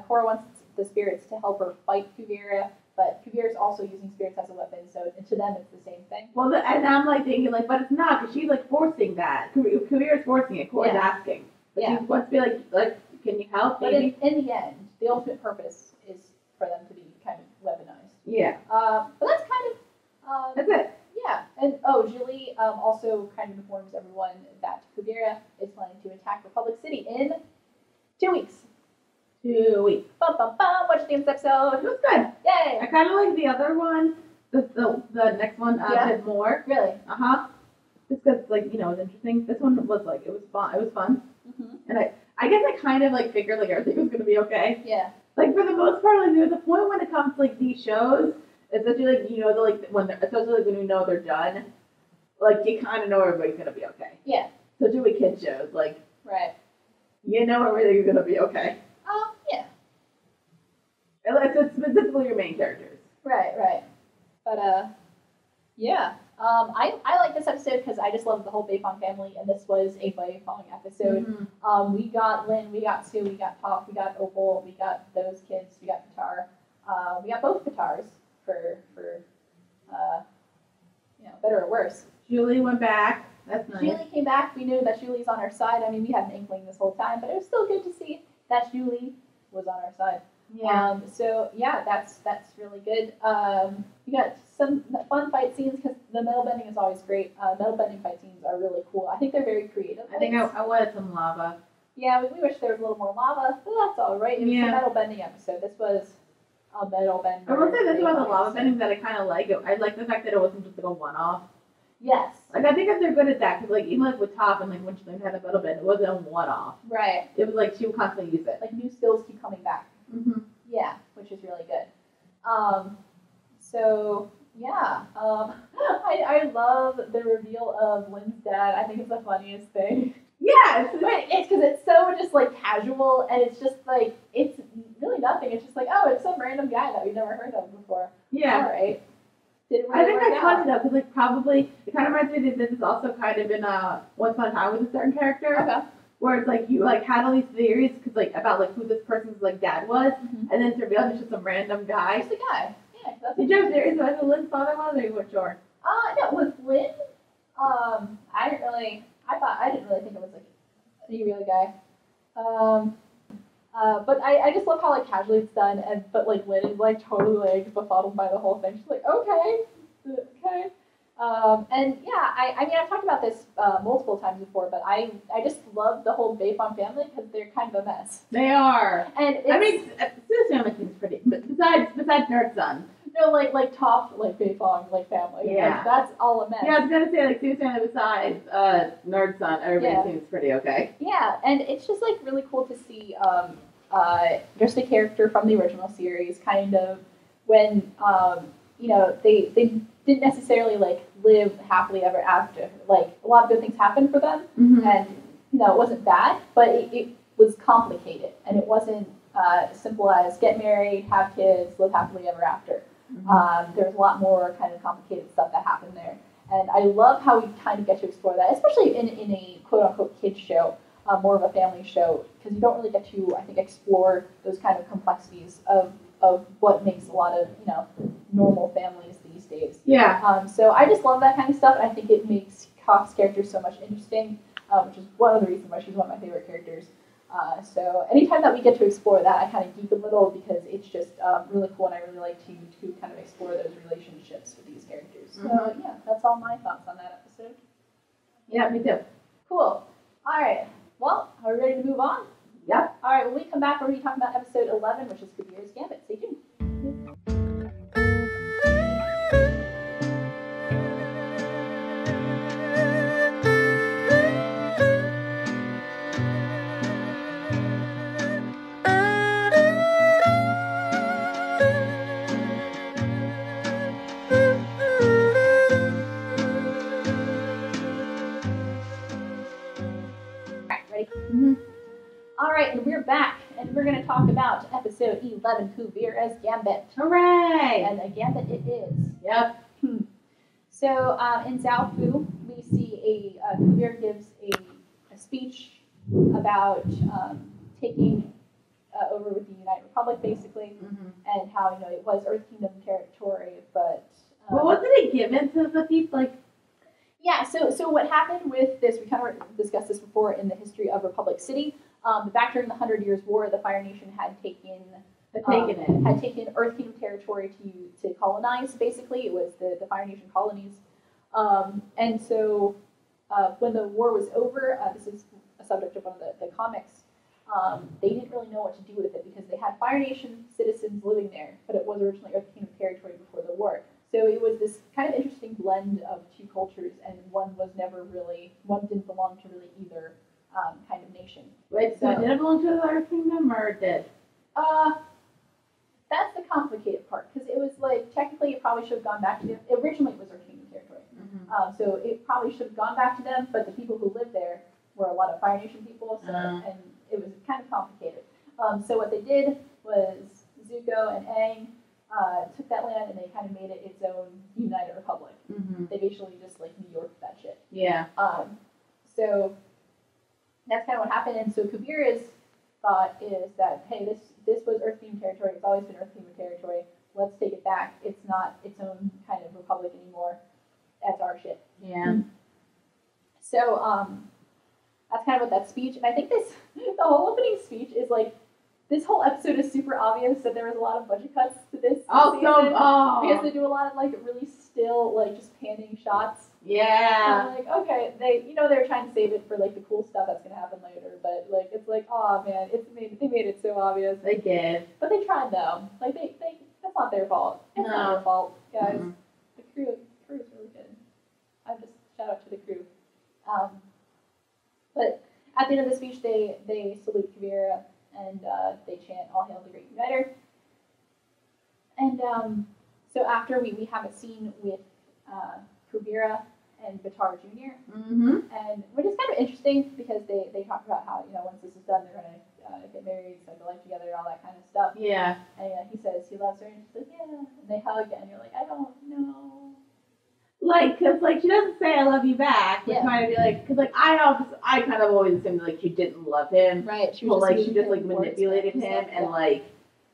Korra wants the spirits to help her fight Kuvira, but Kuvira's also using spirits as a weapon, so to them it's the same thing. Well, and I'm like thinking, like, but it's not, because she's like forcing that. Kuvira's forcing it. Korra's asking. But she wants to be like, can you help? But in the end, the ultimate purpose is for them to be kind of weaponized. Yeah. But that's kind of. That's it. Yeah, and Julie also kind of informs everyone that Kuvira is planning to attack Republic City in 2 weeks. 2 weeks. Bum bum bum. Watch the next episode. It was good. Yay! I kind of like the other one, the next one a bit more. Really? Just because, like, it was interesting. This one was like, it was fun. It was fun. Mm-hmm. And I guess I kind of like figured like everything was gonna be okay. Yeah. Like for the most part, like there's a point when it comes to like these shows, especially like especially like when you know they're done, like you kind of know everybody's gonna be okay. Yeah. Especially with kids shows, like Right. you know everything's gonna be okay. Yeah. It's specifically your main characters. Right. But yeah. I like this episode because I just love the whole Beifong family, and this was a Beifong episode. Mm-hmm. We got Lin, we got Sue, we got Toph, we got Opal, we got those kids, we got Qatar. We got both Qatars for better or worse. Julie went back. That's nice. Julie came back. We knew that Julie's on our side. I mean, we had an inkling this whole time, but it was still good to see that Julie was on our side. Yeah. So yeah, that's really good. You got some fun fight scenes because the metal bending is always great. Metal bending fight scenes are really cool. I think they're very creative. I think I wanted some lava. Yeah, we wish there was a little more lava, but that's all right. It was a metal bending episode. This was a metal bender. I will say this about the lava bending that I kind of like. I like the fact that it wasn't just like a one-off. Yes. Like I think that they're good at that because like even like with Toph and like when she learned how to metal bend, it wasn't a one-off. Right. It was like she would constantly use it. Like new skills keep coming back. Mm-hmm. Yeah, which is really good. So yeah, I love the reveal of Lynn's dad. I think it's the funniest thing. Yes, but it's because it's so just like casual, and it's just like it's really nothing. It's just like, oh, it's some random guy that we've never heard of before. Yeah. All right. I think that's funny though, because like probably it kind of reminds me that this is also kind of in Once Upon a Time with a certain character. Okay. Where it's like you like had all these theories because like about like who this person's like dad was, and then it's revealed it's just some random guy. Just a guy. Yeah. Did you have theories about who Lynn's father was, or you weren't sure? No, with Lynn, I didn't really think it was like any real guy. But I just love how like casually it's done, but like Lynn is like totally like befuddled by the whole thing. She's like, okay. And yeah, I mean I've talked about this multiple times before, but I just love the whole Beifong family because they're kind of a mess. They are. And I mean, Sue's family seems pretty, but besides Nerd Son. No, like top like Beifong like family. Yeah. Like, that's all a mess. Yeah, I was gonna say like Sue's family besides Nerd Son, everybody seems pretty okay. Yeah, and it's just like really cool to see just a character from the original series kind of when they didn't necessarily like live happily ever after. Like a lot of good things happened for them, and it wasn't bad, but it was complicated, and it wasn't as simple as get married, have kids, live happily ever after. There's a lot more kind of complicated stuff that happened there. And I love how we kind of get to explore that, especially in a quote-unquote kids show, more of a family show, because you don't really get to, I think, explore those kind of complexities of what makes a lot of, normal families these days. Yeah. So I just love that kind of stuff, and I think it makes Cox's character so much interesting, which is one of the reasons why she's one of my favorite characters. So anytime that we get to explore that, I kind of geek a little because it's just really cool, and I really like to kind of explore those relationships with these characters. So yeah, that's all my thoughts on that episode. Yeah, me too. Cool. All right. Well, are we ready to move on? Yep. All right. When we come back, we're going to be talking about episode 11, which is Kuvira's Gambit. Stay tuned. All right, and we're back, and we're going to talk about episode 11, Kuvira's Gambit. Hooray! And a gambit it is. Yep. So in Zaofu, we see Kuvira gives a speech about taking over with the United Republic, basically, and how it was Earth Kingdom territory, but. Well, wasn't it given to the people? Yeah. So what happened with this? We kind of discussed this before in the history of Republic City. Back during the 100 Years' War, the Fire Nation had taken Earth Kingdom territory to colonize. Basically, it was the Fire Nation colonies. And so when the war was over, this is a subject of one of the comics. They didn't really know what to do with it because they had Fire Nation citizens living there, but it was originally Earth Kingdom territory before the war. So it was this kind of interesting blend of two cultures, and one didn't belong to really either kind of nation. Wait, so did it belong to the Earth Kingdom, or did? That's the complicated part, because it was technically it probably should have gone back to them. Originally it was Earth Kingdom territory. So it probably should have gone back to them, but the people who lived there were a lot of Fire Nation people, and it was kind of complicated. So what they did was Zuko and Aang took that land and they kind of made it its own United Republic. They basically just New York that shit. Yeah. So that's kind of what happened. And so Kuvira's thought is that, hey, this was Earth Kingdom territory. It's always been Earth Kingdom territory. Let's take it back. It's not its own kind of republic anymore. That's our shit. Yeah. So that's kind of what that speech. And I think the whole opening speech is this whole episode is super obvious that there was a lot of budget cuts to this season because they do a lot of really still just panning shots. Yeah. And okay, they're trying to save it for the cool stuff that's gonna happen later, but it's oh man, they made it so obvious. They did. But they tried though. They that's not their fault. It's not their fault, guys. The crew is really good. I just shout out to the crew. But at the end of the speech, they salute Kuvira and they chant "All Hail the Great Uniter." And so after we have a scene with Kuvira and Batar Jr. And which is kind of interesting because they talk about how once this is done they're gonna get married, spend their life together, all that kind of stuff. Yeah. And he says he loves her, and she's like, yeah. And they hug, and you're like, I don't know. Cause she doesn't say I love you back, which might be cause I kind of always assumed she didn't love him. Right. She just manipulated him, and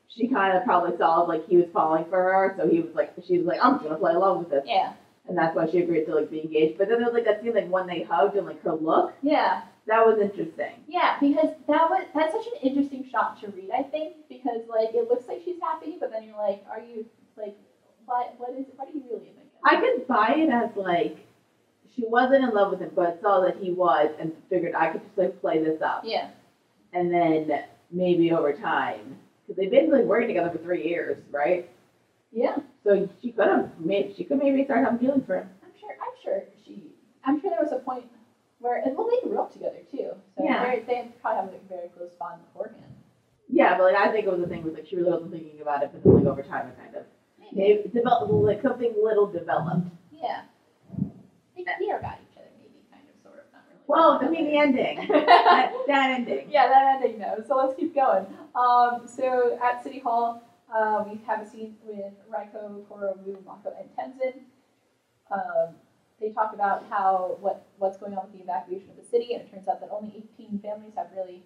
she kind of probably saw he was falling for her, so she was I'm just gonna play along with this. Yeah. And that's why she agreed to be engaged. But then there was that scene when they hugged and her look. Yeah. That was interesting. Yeah, because that's such an interesting shot to read, I think, because it looks like she's happy, but then you're are you what do you really think? I could buy it as she wasn't in love with him, but saw that he was and figured I could just play this up. Yeah. And then maybe over time, because they've been working together for 3 years, right? Yeah. So she could maybe start having feelings for him. I'm sure there was a point where, and they grew up together too. So yeah. They probably have a very close bond beforehand. Yeah, but I think it was the thing was she really wasn't thinking about it, but then over time it kind of maybe developed something little developed. Yeah. They care about each other, maybe, kind of, sort of, not Well, I mean the ending. that ending. Yeah, that ending though. So let's keep going. So at City Hall, we have a scene with Raiko, Korra, Wu, Mako, and Tenzin. They talk about what's going on with the evacuation of the city, and it turns out that only 18 families have really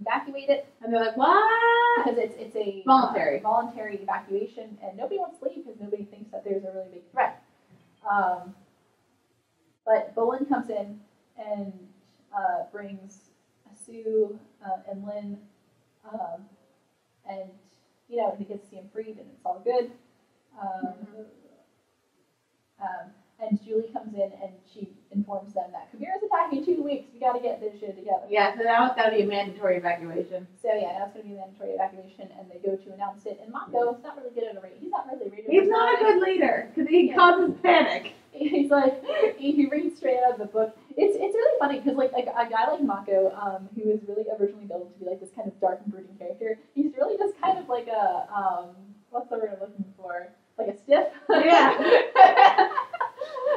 evacuated. And they're like, what? Because it's a voluntary evacuation, and nobody wants to leave because nobody thinks that there's a really big threat. But Bolin comes in and brings Sue and Lynn, and he gets to see him freed, and it's all good. And Julie comes in and she informs them that Kuvira's attacking in 2 weeks. We got to get this shit together. Yeah, so now it's got to be a mandatory evacuation. So yeah, now it's going to be a mandatory evacuation, and they go to announce it. And Mako is not really good at a rate. He's not really radio. He's not a good leader because he causes panic. He's like he reads straight out of the book. It's really funny because like a guy like Mako, who was really originally built to be like this kind of dark and brooding character, he's really just kind of like a what's the word I'm looking for? Like a stiff. Yeah.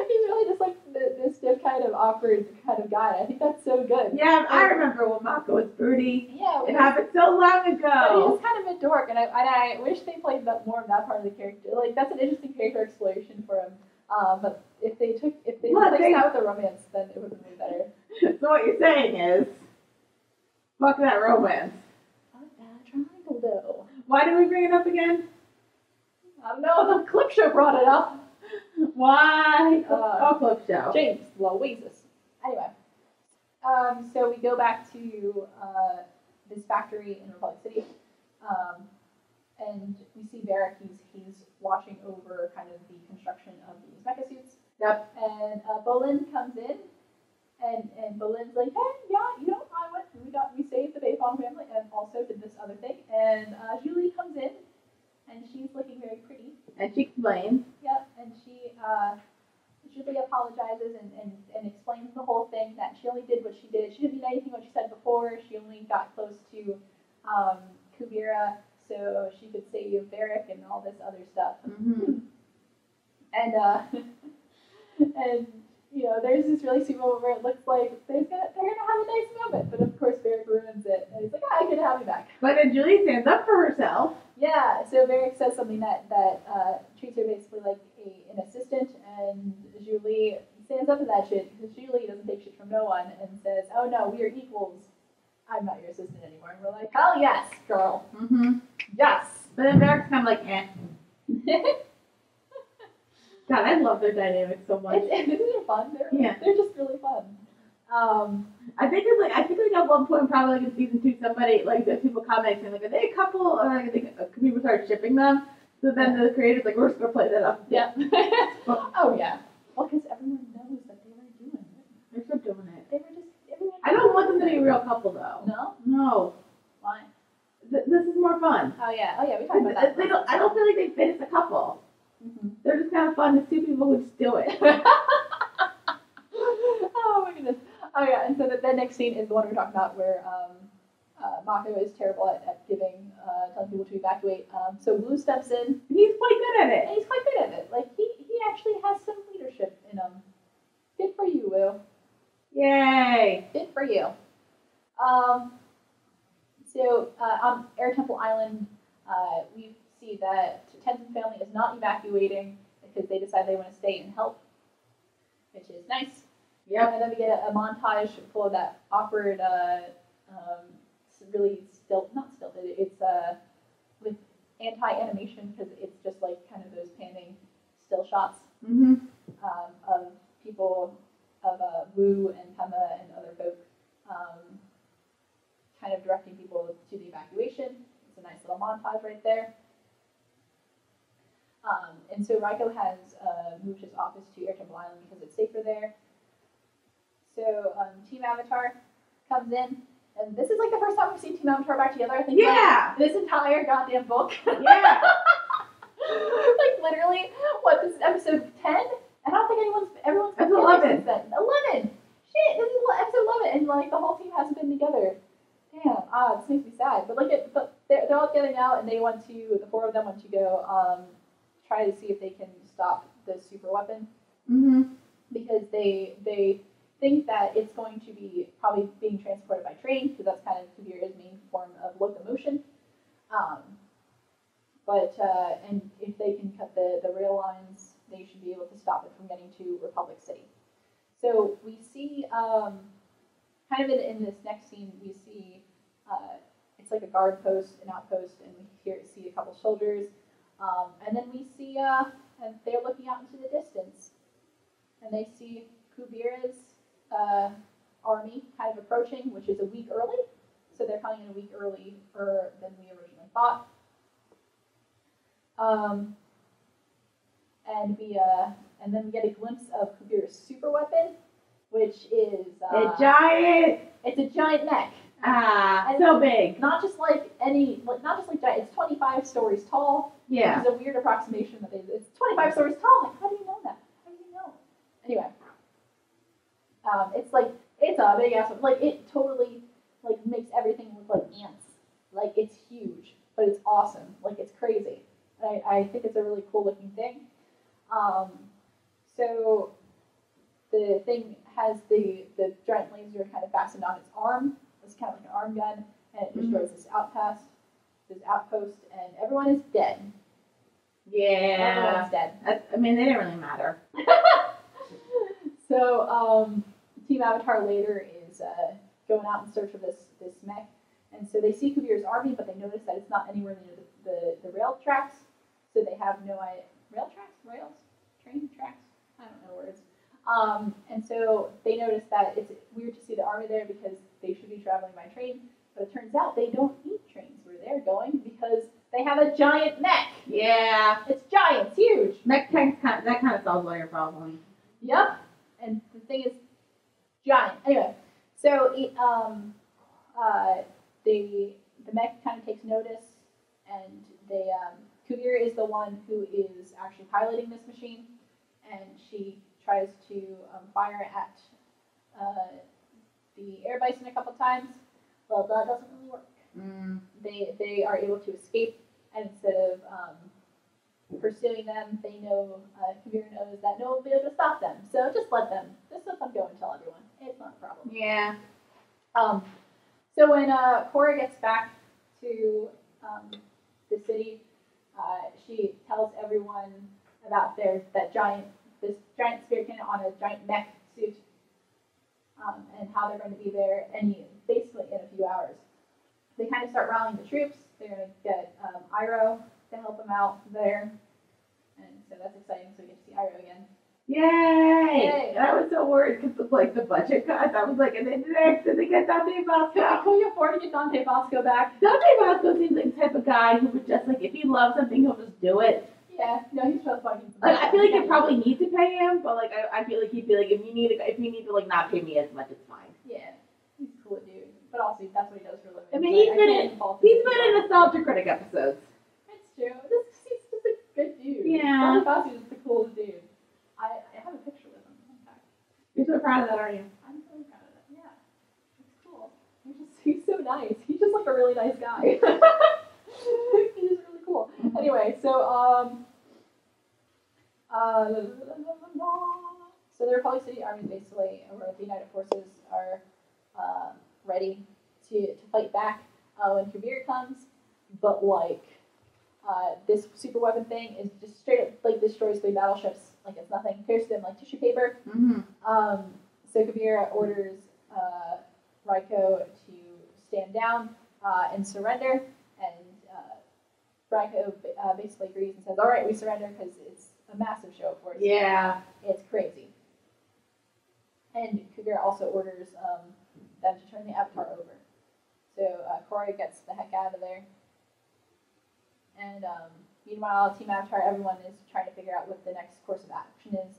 He's really just like this stiff kind of awkward kind of guy. I think that's so good. Yeah, I remember when Mako was broody. Yeah, it happened so long ago. But he was kind of a dork, and I wish they played more of that part of the character. Like that's an interesting character exploration for him. But if they replaced that with a romance, then it would have been better. So what you're saying is, fuck that romance. Fuck that triangle though. Why did we bring it up again? I don't know. The clip show brought it up. Why? Clip show. James Louises. Anyway, so we go back to this factory in Republic City, and we see Varric. He's watching over kind of the construction of these mecha suits. Yep. And Bolin comes in, and Bolin's like, hey, yeah, we saved the Beifong family, and also did this other thing. And Julie comes in, and she's looking very pretty. And she explains. Yep, and Julie apologizes and explains the whole thing, that she only did what she did. She didn't mean anything what she said before. She only got close to Kuvira so she could save Varric and all this other stuff. Mm-hmm. And there's this really sweet moment where it looks like they're gonna have a nice moment, but of course Varric ruins it, and he's like, I could have you back. But then Julie stands up for herself. Yeah, so Varric says something that treats her basically like an assistant, and Julie stands up to that shit, because Julie doesn't take shit from no one, and says, oh no, we are equals. I'm not your assistant anymore. And we're like, hell yes, girl. Mm-hmm. Yes. But then Varric's kind of like, eh. God, I love their dynamic so much. They're fun. They're just really fun. I think at one point, probably like in season 2, somebody there's people commenting like, are they a couple? Or I think people started shipping them. So then the creators we're just gonna play that up. Yeah. Oh yeah. Well, because everyone knows that they were doing it. They're still doing it. They were just. I don't want them to be a real couple though. No. No. Why? This is more fun. Oh yeah. We talked about that. I don't feel like they fit as a couple. Mm-hmm. They're just kind of fun. It's 2 people who just do it. Oh my goodness. Oh yeah, and so the next scene is the one we're talking about where Mako is terrible at telling people to evacuate. So Wu steps in. He's quite good at it. And he's quite good at it. Like he actually has some leadership in him. Good for you, Wu. Yay. Good for you. So on Air Temple Island, we see that Tenzin's family is not evacuating because they decide they want to stay and help, which is nice. Yep. And then we get a montage full of that awkward, really not stilted. It's with anti-animation because it's just like kind of those panning still shots of people, of Wu and Pema and other folk, kind of directing people to the evacuation. It's a nice little montage right there. And so Raiko has moved his office to Air Temple Island because it's safer there. So Team Avatar comes in, and this is like the first time we've seen Team Avatar back together, I think. Yeah! Like, this entire goddamn book. Yeah! Like literally, this is episode 10? And I don't think everyone's been together 11. Since then. 11! Shit, this is episode 11, and like the whole team hasn't been together. Damn, this makes me sad. But they're all together now, and the 4 of them want to go try to see if they can stop the super weapon. Mm-hmm. Because they think that it's going to be probably being transported by train because that's kind of Kuvira's main form of locomotion. And if they can cut the rail lines, they should be able to stop it from getting to Republic City. So we see, kind of in this next scene, we see it's like a guard post, an outpost, and we see a couple soldiers. And then we see and they're looking out into the distance, and they see Kuvira's army kind of approaching, which is a week early. So they're coming in a week earlier than we originally thought. And then we get a glimpse of Kuvira's super weapon, which is a giant. It's a giant mech. So big. Not just like giant. It's 25 stories tall. Yeah. Which is a weird approximation that it's 25 stories tall. Like, how do you know that? How do you know? Anyway, it's a big ass. Like, it totally makes everything look like ants. Like, it's huge, but it's awesome. Like, it's crazy. I think it's a really cool looking thing. So the thing has the giant laser kind of fastened on its arm. It's kind of like an arm gun, and it destroys this outpost, and everyone is dead. Yeah. Everyone's dead. I mean, they didn't really matter. So Team Avatar later is going out in search of this mech, and so they see Kuvira's army, but they notice that it's not anywhere near the rail tracks. So they have no idea. Train tracks? I don't know words. And so they notice that it's weird to see the army there because they should be traveling by train. But it turns out they don't need trains where they're going because they have a giant mech. Yeah. It's giant. It's huge. Mech tanks, that kind of solves all your problems. Yep. And the thing is giant. Anyway, so the mech kind of takes notice, and Kuvira is the one who is actually piloting this machine, and she tries to fire at the air bison a couple times. Well, that doesn't really work. They are able to escape, and instead of pursuing them, they know Kuvira knows that no one will be able to stop them. So just let them go and tell everyone. It's not a problem. Yeah. So when Korra gets back to the city, she tells everyone about this giant spirit cannon on a giant mech suit, and how they're going to be there basically in a few hours. They kind of start rallying the troops. They're going to get Iroh to help them out there, and so that's exciting. So we get to see Iroh again. Yay! I was so worried because of the budget cuts. I was like, and then did they get Dante Bosco? Can we afford to get Dante Bosco back? Dante Bosco seems like the type of guy who would just if he loves something, he'll just do it. Yeah, no, he's just fucking. I feel like you probably need to pay him, but I feel like he'd be like, if you need to not pay me as much, it's fine. Yeah, he's a cool dude, but also that's what he does for a living. I mean, he's been in Nostalgia Critic episodes. That's true. He's just a good dude. Yeah. Dante Bosco is the coolest dude. I have a picture with him. In fact. You're so proud of that, aren't you? I'm so proud of that. Yeah, it's cool. He's so nice. He's just like a really nice guy. He's just really cool. Anyway, so so the Republic City Army basically, or the United Forces, are ready to fight back when Kuvira comes, but this super weapon thing is just straight up destroys 3 battleships like it's nothing, tears them like tissue paper. Mm-hmm. So Kuvira orders Raiko to stand down and surrender, and Raiko basically agrees and says, "All right, we surrender," because it's a massive show of force. Yeah, it's crazy. And Kuvira also orders them to turn the Avatar over. So Korra gets the heck out of there. And meanwhile, Team Avatar, everyone is trying to figure out what the next course of action is.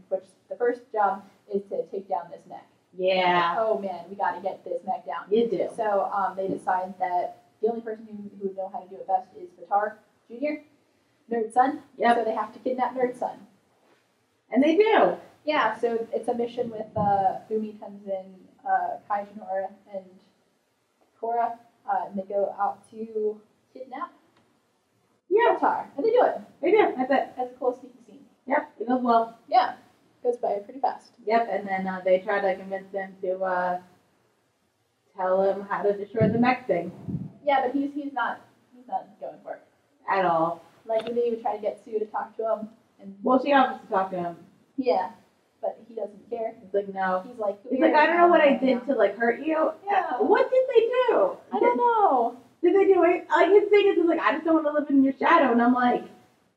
Which the first job is to take down this mech. Yeah. Oh man, we got to get this mech down. You do. So they decide that the only person who would know how to do it best is Vitar Jr., Nerd Son. Yep. So they have to kidnap Nerd Son. And they do. Yeah, so it's a mission with Bumi Tenzin, Kai Jinora, and Korra. And they go out to kidnap Avatar. And they do it. They do. That's it. That's a cool sneaky scene. Yep. It goes well. Yeah. Goes by pretty fast. Yep, and then they try to convince him to tell him how to destroy the mech thing. Yeah, but he's not going for it at all. Like they even try to get Sue to talk to him, and she offers to talk to him. Yeah, but he doesn't care. He's like, no. He's like, I don't know what I did to like hurt you. Yeah. What did they do? I don't know. Did they do it? Like his thing is like, I just don't want to live in your shadow, and I'm like,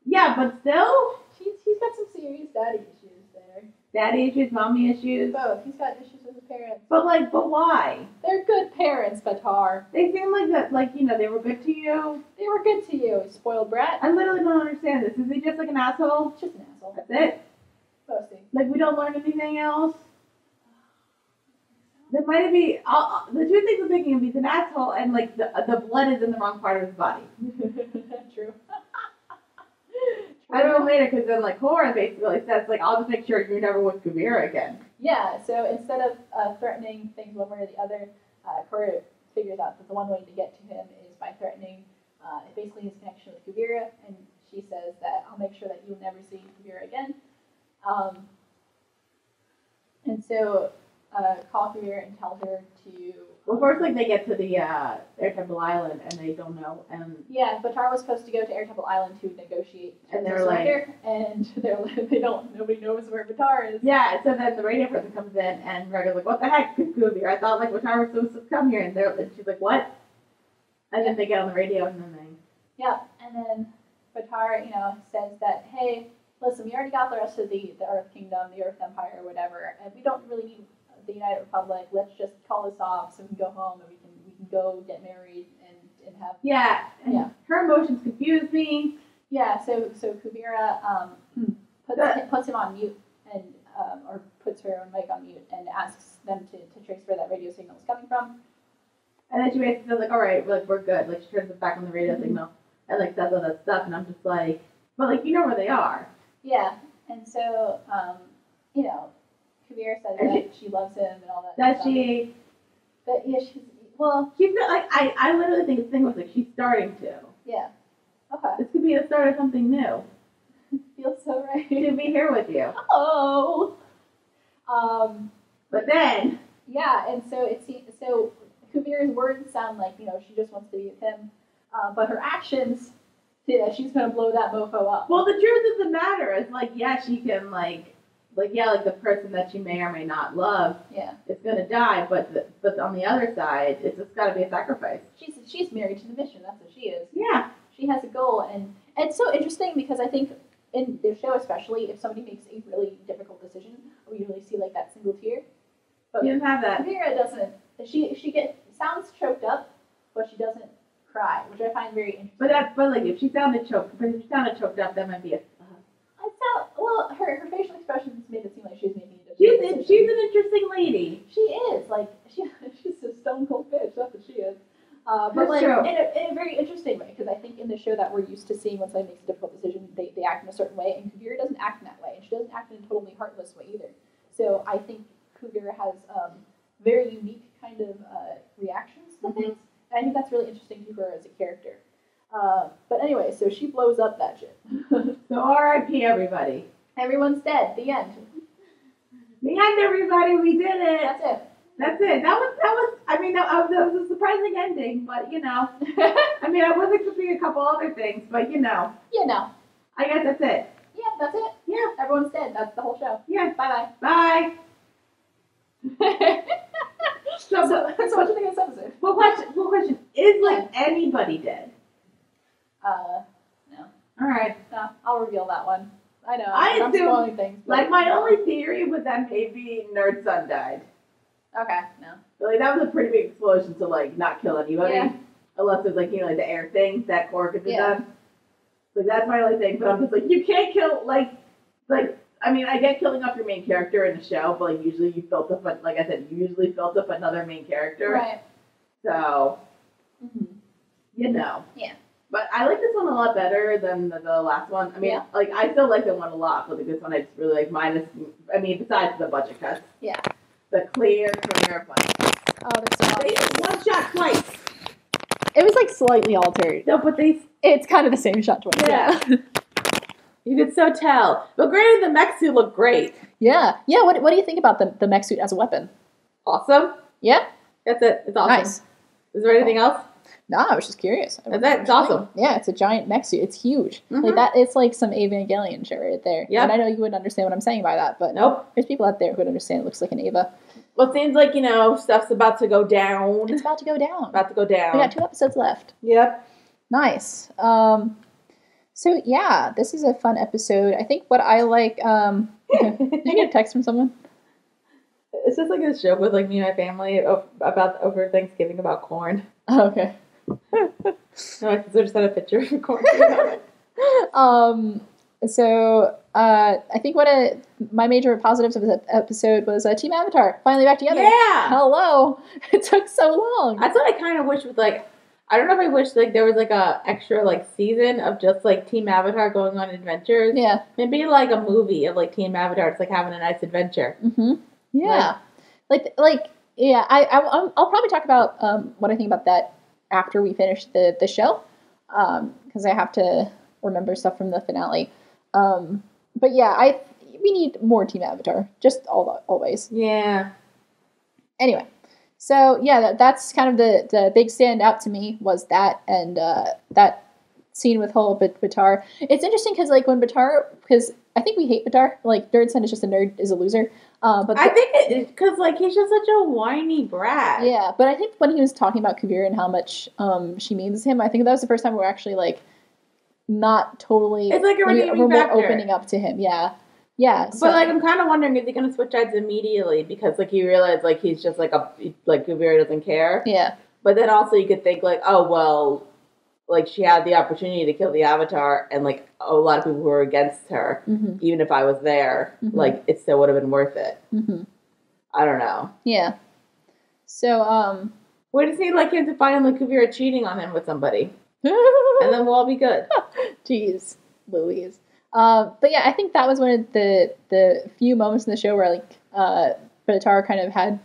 yeah, but still. He's got some serious daddy issues there. Daddy issues, mommy issues. Both. He's got issues with his parents. But why? They're good parents, Batar. They seem like that, like, you know, they were good to you. They were good to you, spoiled brat. I literally don't understand this. Is he just like an asshole? Just an asshole. That's it? Mostly. Like, we don't learn anything else? There might be, the two things I'm thinking of, he's an asshole and, like, the blood is in the wrong part of his body. True. I don't know later, because then, like, Korra basically says, like, I'll just make sure you're never with Kuvira again. Yeah, so instead of threatening things one way or the other, Korra figures out that the one way to get to him is by threatening basically his connection with Kuvira, and she says that I'll make sure that you'll never see Kuvira again. And so call Kuvira and tell her to... Well, first, like, they get to the Air Temple Island, and they don't know, and... Yeah, Batar was supposed to go to Air Temple Island to negotiate and they're like... And nobody knows where Batar is. Yeah, so then the radio person comes in, and Rega's like, what the heck, Kuvira? I thought, like, Batar was supposed to come here, and she's like, what? And then they get on the radio, and then they... Yeah, and then Batar, says that, hey, listen, we already got the rest of the Earth Kingdom, the Earth Empire, or whatever, and we don't really need the United Republic. Let's just call this off so we can go home and we can go get married and have... Yeah, and her emotions confuse me. Yeah, so Kuvira puts him on mute, and or puts her own mic on mute, and asks them to trace where that radio signal is coming from. And then she basically says, like, all right, like, we're good. Like, she turns it back on the radio signal and, like, does all that stuff. And I'm just like, but, like, you know where they are. Yeah. And so, Kuvira says that she loves him and all that. Does stuff. she? But, yeah, she's like, I literally think the thing was, like, she's starting to. Yeah. Okay. This could be the start of something new. Feels so right. To be here with you. Oh. But then. Yeah, and so Kuvira's words sound like, she just wants to be with him. But her actions, she's going to blow that mofo up. Well, the truth of the matter is, like, yeah, she can, like the person that she may or may not love is going to die, but on the other side, it's just got to be a sacrifice. She's married to the mission. That's what she is. Yeah. She has a goal, and it's so interesting because I think in the show especially, if somebody makes a really difficult decision, we usually see, like, that single tear. But she doesn't have that. Kuvira doesn't. She sounds choked up, but she doesn't cry, which I find very interesting. But like if she sounded choked up, that might be a. Her facial expressions made it seem like she was making a decision. She's an interesting lady. She is she's a stone cold bitch. That's what she is. But that's like true. in a very interesting way, because I think in the show that we're used to seeing when somebody makes a difficult decision, they act in a certain way, and Kuvira doesn't act in that way, and she doesn't act in a totally heartless way either. So I think Kuvira has very unique kind of reactions to things, and I think that's really interesting to her as a character. But anyway, so she blows up that shit. So R.I.P. everybody. Everyone's dead. The end. The end, everybody. We did it. That's it. That was. I mean, that was a surprising ending, but I mean, I was expecting a couple other things, but I guess that's it. Yeah, that's it. Yeah. Everyone's dead. That's the whole show. Yeah. Bye. So what do you think of this episode? Well, question. Is, like, anybody dead? No. All right. No, I'll reveal that one. I know. I'm spoiling things. Like, my only theory was that maybe Nerd Son died. Okay, no. But, like, that was a pretty big explosion to, like, not kill anybody. Yeah. Unless it's, like, like, the air thing that Korra could have done. Like, that's my only thing. But I'm just like, you can't kill, like, I mean, I get killing off your main character in the show, but, like, usually you built up, like I said, another main character. Right. So, Yeah. But I like this one a lot better than the last one. I mean, like, I still like the one a lot, but like this one I just really like besides the budget cuts. Yeah. The clear budget. Oh, that's so awesome. They did one shot twice. It was, like, slightly altered. No, but it's kind of the same shot twice. Yeah. You could so tell. But granted, the mech suit looked great. Yeah. What do you think about the mech suit as a weapon? Awesome. Yeah. That's it. It's awesome. Nice. Is there anything else? No, I was just curious. It's awesome. Yeah, it's a giant mech suit. It's huge. Mm-hmm. Like that. It's like some Evangelion shit right there. Yeah. And I know you wouldn't understand what I'm saying by that, but nope. There's people out there who would understand. It looks like an Eva. Well, it seems like stuff's about to go down. It's about to go down. About to go down. We got 2 episodes left. Yep. Nice. So yeah, this is a fun episode. I think what I like. Did you get a text from someone? It's just like a joke with like me and my family about over Thanksgiving about corn. Oh, okay. No, I just had a picture of corn. So I think my major positives of this episode was Team Avatar finally back together. Yeah. Hello. It took so long. That's what I kind of wish with like. I don't know if I wish like there was like a extra like season of just like Team Avatar going on adventures. Yeah. Maybe like a movie of like Team Avatar. It's like having a nice adventure. Mm-hmm. Yeah. Like yeah. I'll probably talk about what I think about that after we finish the show, because I have to remember stuff from the finale. But yeah, we need more Team Avatar. Just always. Yeah. Anyway. So yeah, that's kind of the big standout to me was that, and that scene with whole Batar. It's interesting because like when because I think we hate Batar. Like Nerd Son is just a nerd, is a loser. But I think because like he's just such a whiny brat. Yeah, but I think when he was talking about Kuvira and how much she means to him, I think that was the first time we were actually like not totally. It's like a redeeming factor. Opening up to him. Yeah. Yeah, so, but like I'm kind of wondering, is he going to switch sides immediately because like you realize like he's just like Kuvira doesn't care. Yeah. But then also you could think like, oh well, like she had the opportunity to kill the Avatar, and like a lot of people were against her. Mm-hmm. Even if I was there, mm-hmm. like it still would have been worth it. Mm-hmm. I don't know. Yeah. So we just need like him to find like Kuvira cheating on him with somebody, and then we'll all be good. Jeez, Louise. But yeah, I think that was one of the few moments in the show where like Batar kind of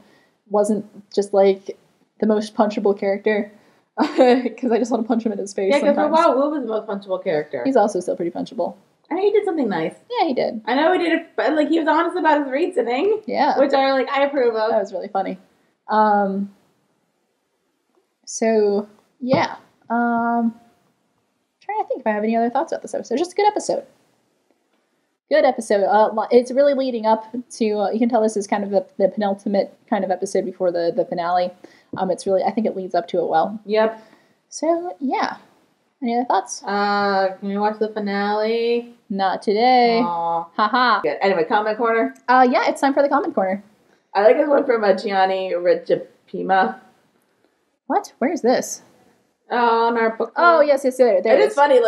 wasn't just like the most punchable character, because I just want to punch him in his face. Yeah, because Wu was the most punchable character. He's also still pretty punchable. I think he did something nice. Yeah, he did. I know he did it, but like he was honest about his reasoning. Yeah, which I approve of. That was really funny. So yeah, trying to think if I have any other thoughts about this episode. Just a good episode. Good episode. It's really leading up to, you can tell this is kind of the penultimate kind of episode before the finale. It's really, I think it leads up to it well. Yep. So, yeah. Any other thoughts? Can we watch the finale? Not today. Aww. Haha. Good. Anyway, comment corner. Yeah, it's time for the comment corner. I like this one from Gianni Richapima. What? Where is this? On our book. Oh, yes, there it is. It's funny,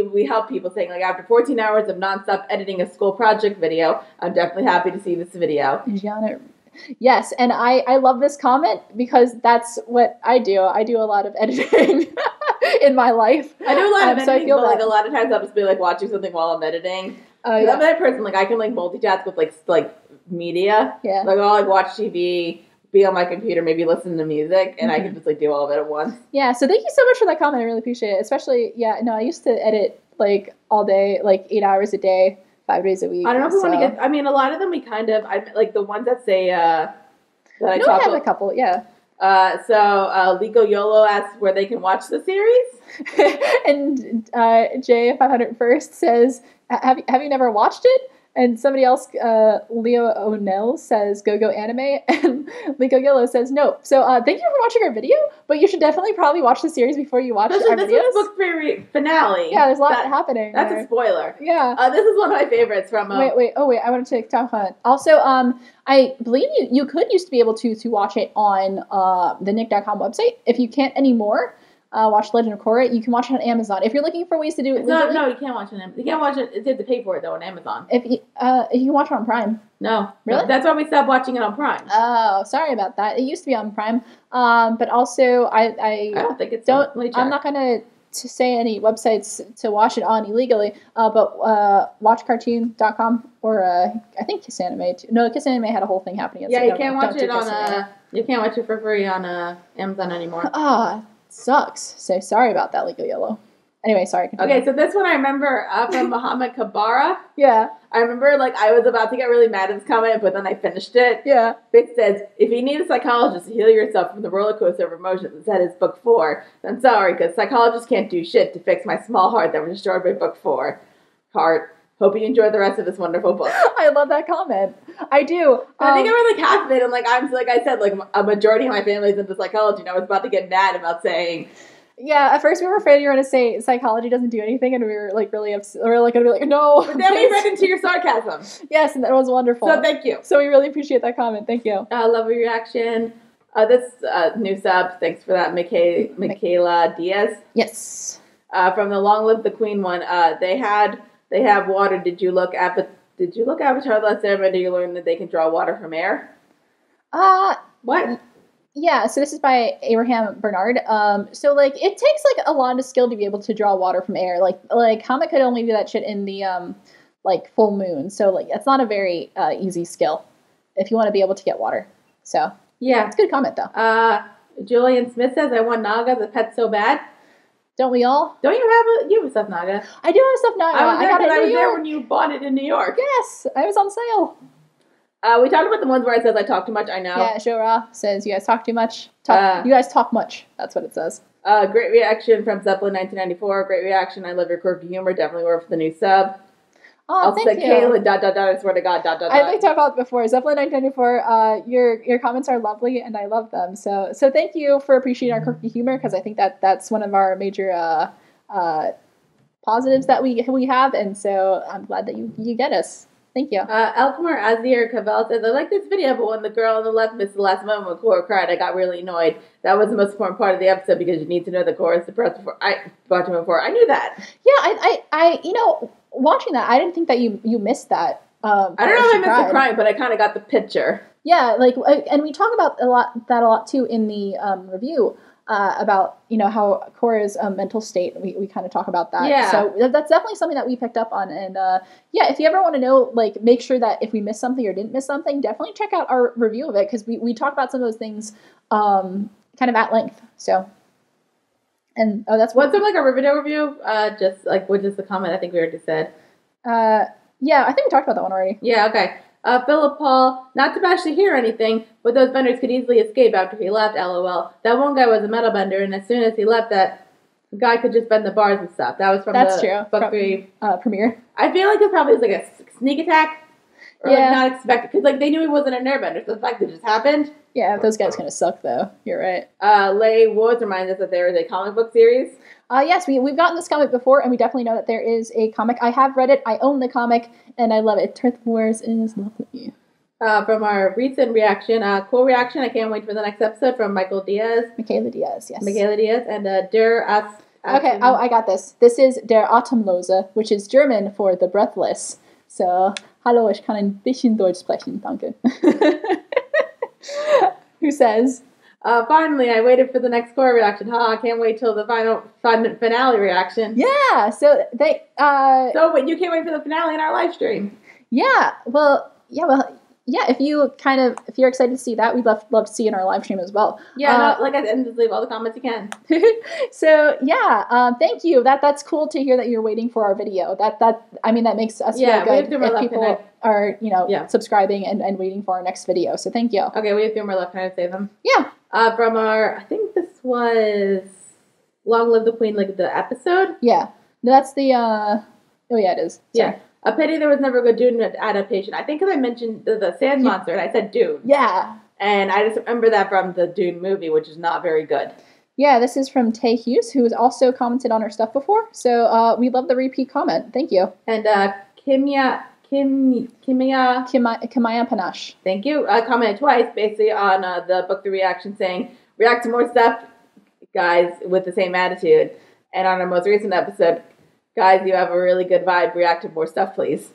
we help people saying, like, after 14 hours of nonstop editing a school project video, I'm definitely happy to see this video. Yes, and I love this comment because that's what I do. I do a lot of editing in my life. I do a lot of editing, so I feel but, a lot of times I'll just be, watching something while I'm editing. Yeah. I'm that person, I can, multitask with, media. Yeah. I'll, watch TV, be on my computer, maybe listen to music, and I can just do all of it at once. Yeah, so thank you so much for that comment. I really appreciate it. Especially, I used to edit all day, 8 hours a day, 5 days a week. I don't know if we want to get. I mean, a lot of them we kind of. I the ones that say that I talk. I have a couple. Yeah. So Lico Yolo asks where they can watch the series, and J501st says, "Have you never watched it?" And somebody else, Leo O'Neill, says, go anime. And Lico Yellow says, no. So thank you for watching our video, but you should definitely probably watch the series before you watch our videos. This is book finale. Yeah, there's a lot happening. That's a spoiler. Yeah. This is one of my favorites from... Wait. I want to talk on it. Also, I believe you could used to be able to watch it on the Nick.com website. If you can't anymore... watch Legend of Korra. You can watch it on Amazon. If you're looking for ways to do it legally... No, you can't watch it. You can't watch it. You have to pay for it, though, on Amazon. If you can watch it on Prime. No. Really? That's why we stopped watching it on Prime. Oh, sorry about that. It used to be on Prime. But also, I don't think it's... I'm not going to say any websites to watch it on illegally, but watchcartoon.com or I think Kiss Anime. No, Kiss Anime had a whole thing happening. Yeah, you can't watch it on... You can't watch it for free on Amazon anymore. Sucks. So sorry about that, Lico Yellow. Anyway, sorry. Continue. Okay, so this one I remember from Muhammad Kabara. Yeah. I remember, like, I was about to get really mad at this comment, but then I finished it. Yeah. It says, if you need a psychologist to heal yourself from the roller coaster of emotions that is book 4, then sorry, because psychologists can't do shit to fix my small heart that was destroyed by book 4. Heart. Hope you enjoy the rest of this wonderful book. I love that comment. I do. I think I was like half of it, and like I said, like a majority of my family is into psychology, and I was about to get mad about saying. Yeah, at first we were afraid you were going to say psychology doesn't do anything, and we were like really upset. We were like going to be like, no. But then we read into your sarcasm. Yes, and that was wonderful. So thank you. So we really appreciate that comment. Thank you. Love your reaction. This new sub, thanks for that, Michaela Diaz. Yes. From the Long Live the Queen one, they have water. Did you look Avatar: The Last Airbender? Did you learn that they can draw water from air? What? Yeah, so this is by Abraham Bernard. So like it takes like a lot of skill to be able to draw water from air. Like Hama could only do that shit in the like full moon. So like it's not a very easy skill if you want to be able to get water. So yeah, it's a good comment though. Julian Smith says, "I want Naga as a pet so bad." Don't we all? Don't you have a stuffed Naga? I do have a stuffed Naga. I was there when you bought it in New York. Yes, I was on sale. We talked about the ones where it says I talk too much. I know. Yeah, Shora says you guys talk too much. You guys talk much. That's what it says. Great reaction from Zeppelin 1994. Great reaction. I love your quirky humor. Definitely work for the new sub. Oh, thank you. Kayla, ... I swear to God, ... I think I talked about it before. Zeppelin 1994. Your comments are lovely, and I love them. So thank you for appreciating our quirky humor, because I think that's one of our major positives that we have, and so I'm glad that you get us. Thank you. Elkmar Azir Cavell says, I like this video, but when the girl on the left missed the last moment when Korra cried, I got really annoyed. That was the most important part of the episode, because you need to know the Korra is depressed before I watched him before. I knew that. Yeah, I watching that, I didn't think that you missed that. I don't know if I missed the crying, but I kind of got the picture. Yeah, and we talk about a lot too in the review. About how Korra's mental state, we kind of talk about that. Yeah. So that's definitely something that we picked up on, and if you ever want to know, make sure that if we missed something or didn't miss something, definitely check out our review of it, because we talk about some of those things kind of at length. So, and that's what's like a Riverdale review? Just like what is the comment? I think we already said. Yeah, I think we talked about that one already. Yeah. Okay. Philip Paul, not to bash the hero or anything, but those benders could easily escape after he left, LOL. That one guy was a metal bender, and as soon as he left, that guy could just bend the bars and stuff. That was from book 3. Premiere. I feel like this probably was like a sneak attack. Or like not expected, because they knew he wasn't an airbender, so the fact that it just happened. Yeah, those guys kind of suck, though. You're right. Leigh Woods reminds us that there is a comic book series. Yes, we've gotten this comic before, and we definitely know that there is a comic. I have read it. I own the comic, and I love it. Turf Wars is lovely. From our recent reaction, cool reaction. I can't wait for the next episode from Michaela Diaz, yes. Michaela Diaz, and Der Okay, I got this. This is Der Atemlose, which is German for the breathless. So, hallo, ich kann ein bisschen Deutsch sprechen, danke. Who says... Finally, I waited for the next Korra reaction. I can't wait till the finale reaction. Yeah, so they... So, wait, you can't wait for the finale in our live stream. Yeah, if you're excited to see that, we'd love to see in our live stream as well. Yeah, like I said, just leave all the comments you can. So thank you. That's cool to hear that you're waiting for our video. That makes us feel good if people are subscribing and waiting for our next video. So thank you. Okay, we have 2 more left. Can I say them? Yeah. From our, I think this was Long Live the Queen, like the episode. Yeah, that's the. Oh yeah, it is. Sorry. Yeah. A pity there was never a good Dune adaptation. I think because I mentioned the sand monster, and I said Dune. Yeah. And I just remember that from the Dune movie, which is not very good. Yeah, this is from Tay Hughes, who has also commented on our stuff before. So we love the repeat comment. Thank you. And Kimaya Panache. Thank you. Commented twice, basically on the book 3 reaction, saying, react to more stuff, guys, with the same attitude. And on our most recent episode, guys, you have a really good vibe. React to more stuff, please.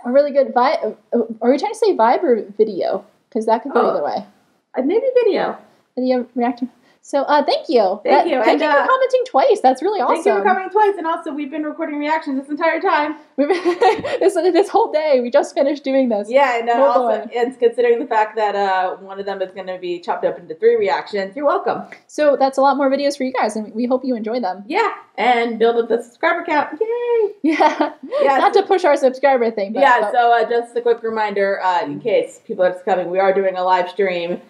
A really good vibe? Are we trying to say vibe or video? Because that could go either way. Maybe video. Video reaction. So thank you. Thank you. Thank you for commenting twice. That's really awesome. Thank you for coming twice. And also, we've been recording reactions this entire time. This whole day, we just finished doing this. Yeah, and and considering the fact that one of them is going to be chopped up into 3 reactions, you're welcome. So that's a lot more videos for you guys, and we hope you enjoy them. Yeah, and build up the subscriber count. Yay! Yeah. Not to push our subscriber thing. But, so just a quick reminder, in case people are just coming, we are doing a live stream.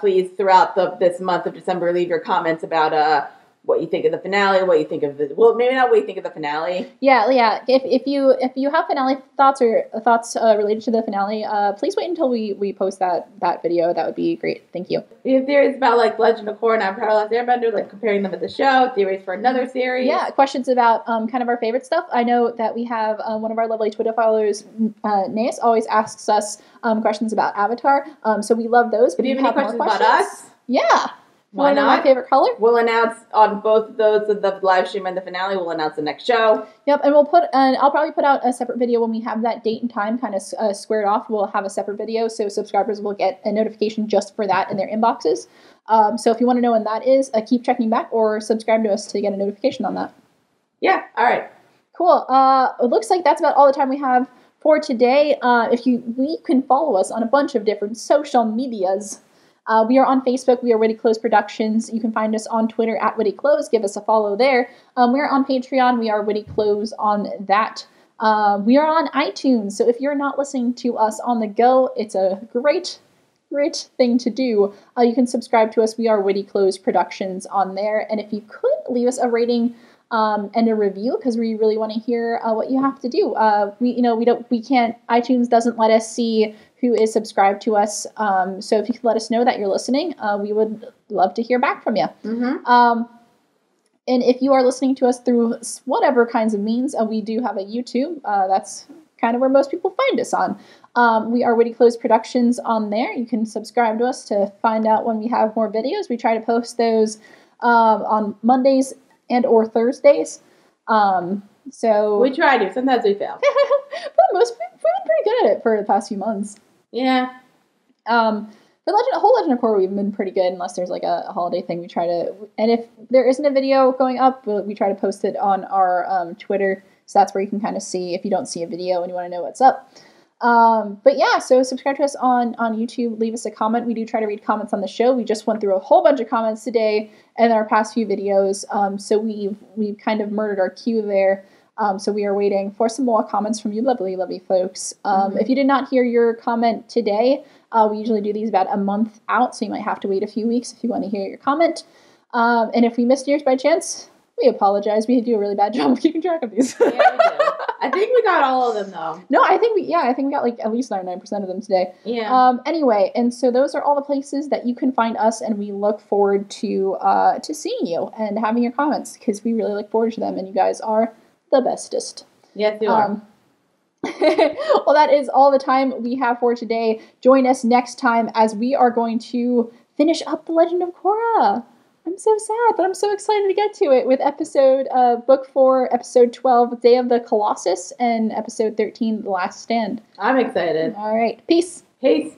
Please, throughout this month of December, leave your comments about what you think of the finale, what you think of maybe not what you think of the finale. Yeah. If you have finale thoughts or thoughts related to the finale, please wait until we post that video. That would be great. Thank you. We have theories about like Legend of Korra and Avatar: Last Airbender, like comparing them with the show. Theories for another series. Yeah, questions about kind of our favorite stuff. I know that we have one of our lovely Twitter followers, Nace, always asks us questions about Avatar. So we love those. But do you have any questions about us? Yeah. Why not? My favorite color? We'll announce on both of those, the live stream and the finale. We'll announce the next show. Yep, and I'll probably put out a separate video when we have that date and time kind of squared off. We'll have a separate video, so subscribers will get a notification just for that in their inboxes. So if you want to know when that is, keep checking back or subscribe to us to get a notification on that. Yeah. All right. Cool. It looks like that's about all the time we have for today. You can follow us on a bunch of different social medias. We are on Facebook. We are Witty Close Productions. You can find us on Twitter at Witty Close. Give us a follow there. We are on Patreon. We are Witty Close on that. We are on iTunes. So if you're not listening to us on the go, it's a great thing to do. You can subscribe to us. We are Witty Close Productions on there. And if you could leave us a rating and a review, because we really want to hear what you have to do. iTunes doesn't let us see who is subscribed to us. So if you could let us know that you're listening, we would love to hear back from you. Mm-hmm. And if you are listening to us through whatever kinds of means, we do have a YouTube. That's kind of where most people find us on. We are Witty Close Productions on there. You can subscribe to us to find out when we have more videos. We try to post on Mondays and or Thursdays. So we try to. Sometimes we fail. But we've been pretty good at it for the past few months. Yeah. For whole Legend of Korra, we've been pretty good unless there's like a holiday thing. We try to, and if there isn't a video going up, we try to post it on our Twitter. So that's where you can kind of see if you don't see a video and you want to know what's up. But yeah, so subscribe to us on YouTube. Leave us a comment. We do try to read comments on the show. We just went through a whole bunch of comments today in our past few videos. So we've kind of murdered our queue there. So we are waiting for some more comments from you lovely, lovely folks. If you did not hear your comment today, we usually do these about a month out, so you might have to wait a few weeks if you want to hear your comment. And if we missed yours by chance, we apologize. We do a really bad job of keeping track of these. Yeah, we do. I think we got all of them, though. No, I think we got like at least 99% of them today. Yeah. Anyway, and so those are all the places that you can find us, and we look forward to seeing you and having your comments, because we really look forward to them, and you guys are the bestest. Yes, you are. Well, that is all the time we have for today. Join us next time as we are going to finish up The Legend of Korra. I'm so sad, but I'm so excited to get to it with Book 4, Episode 12, Day of the Colossus, and Episode 13, The Last Stand. I'm excited. All right. Peace. Peace.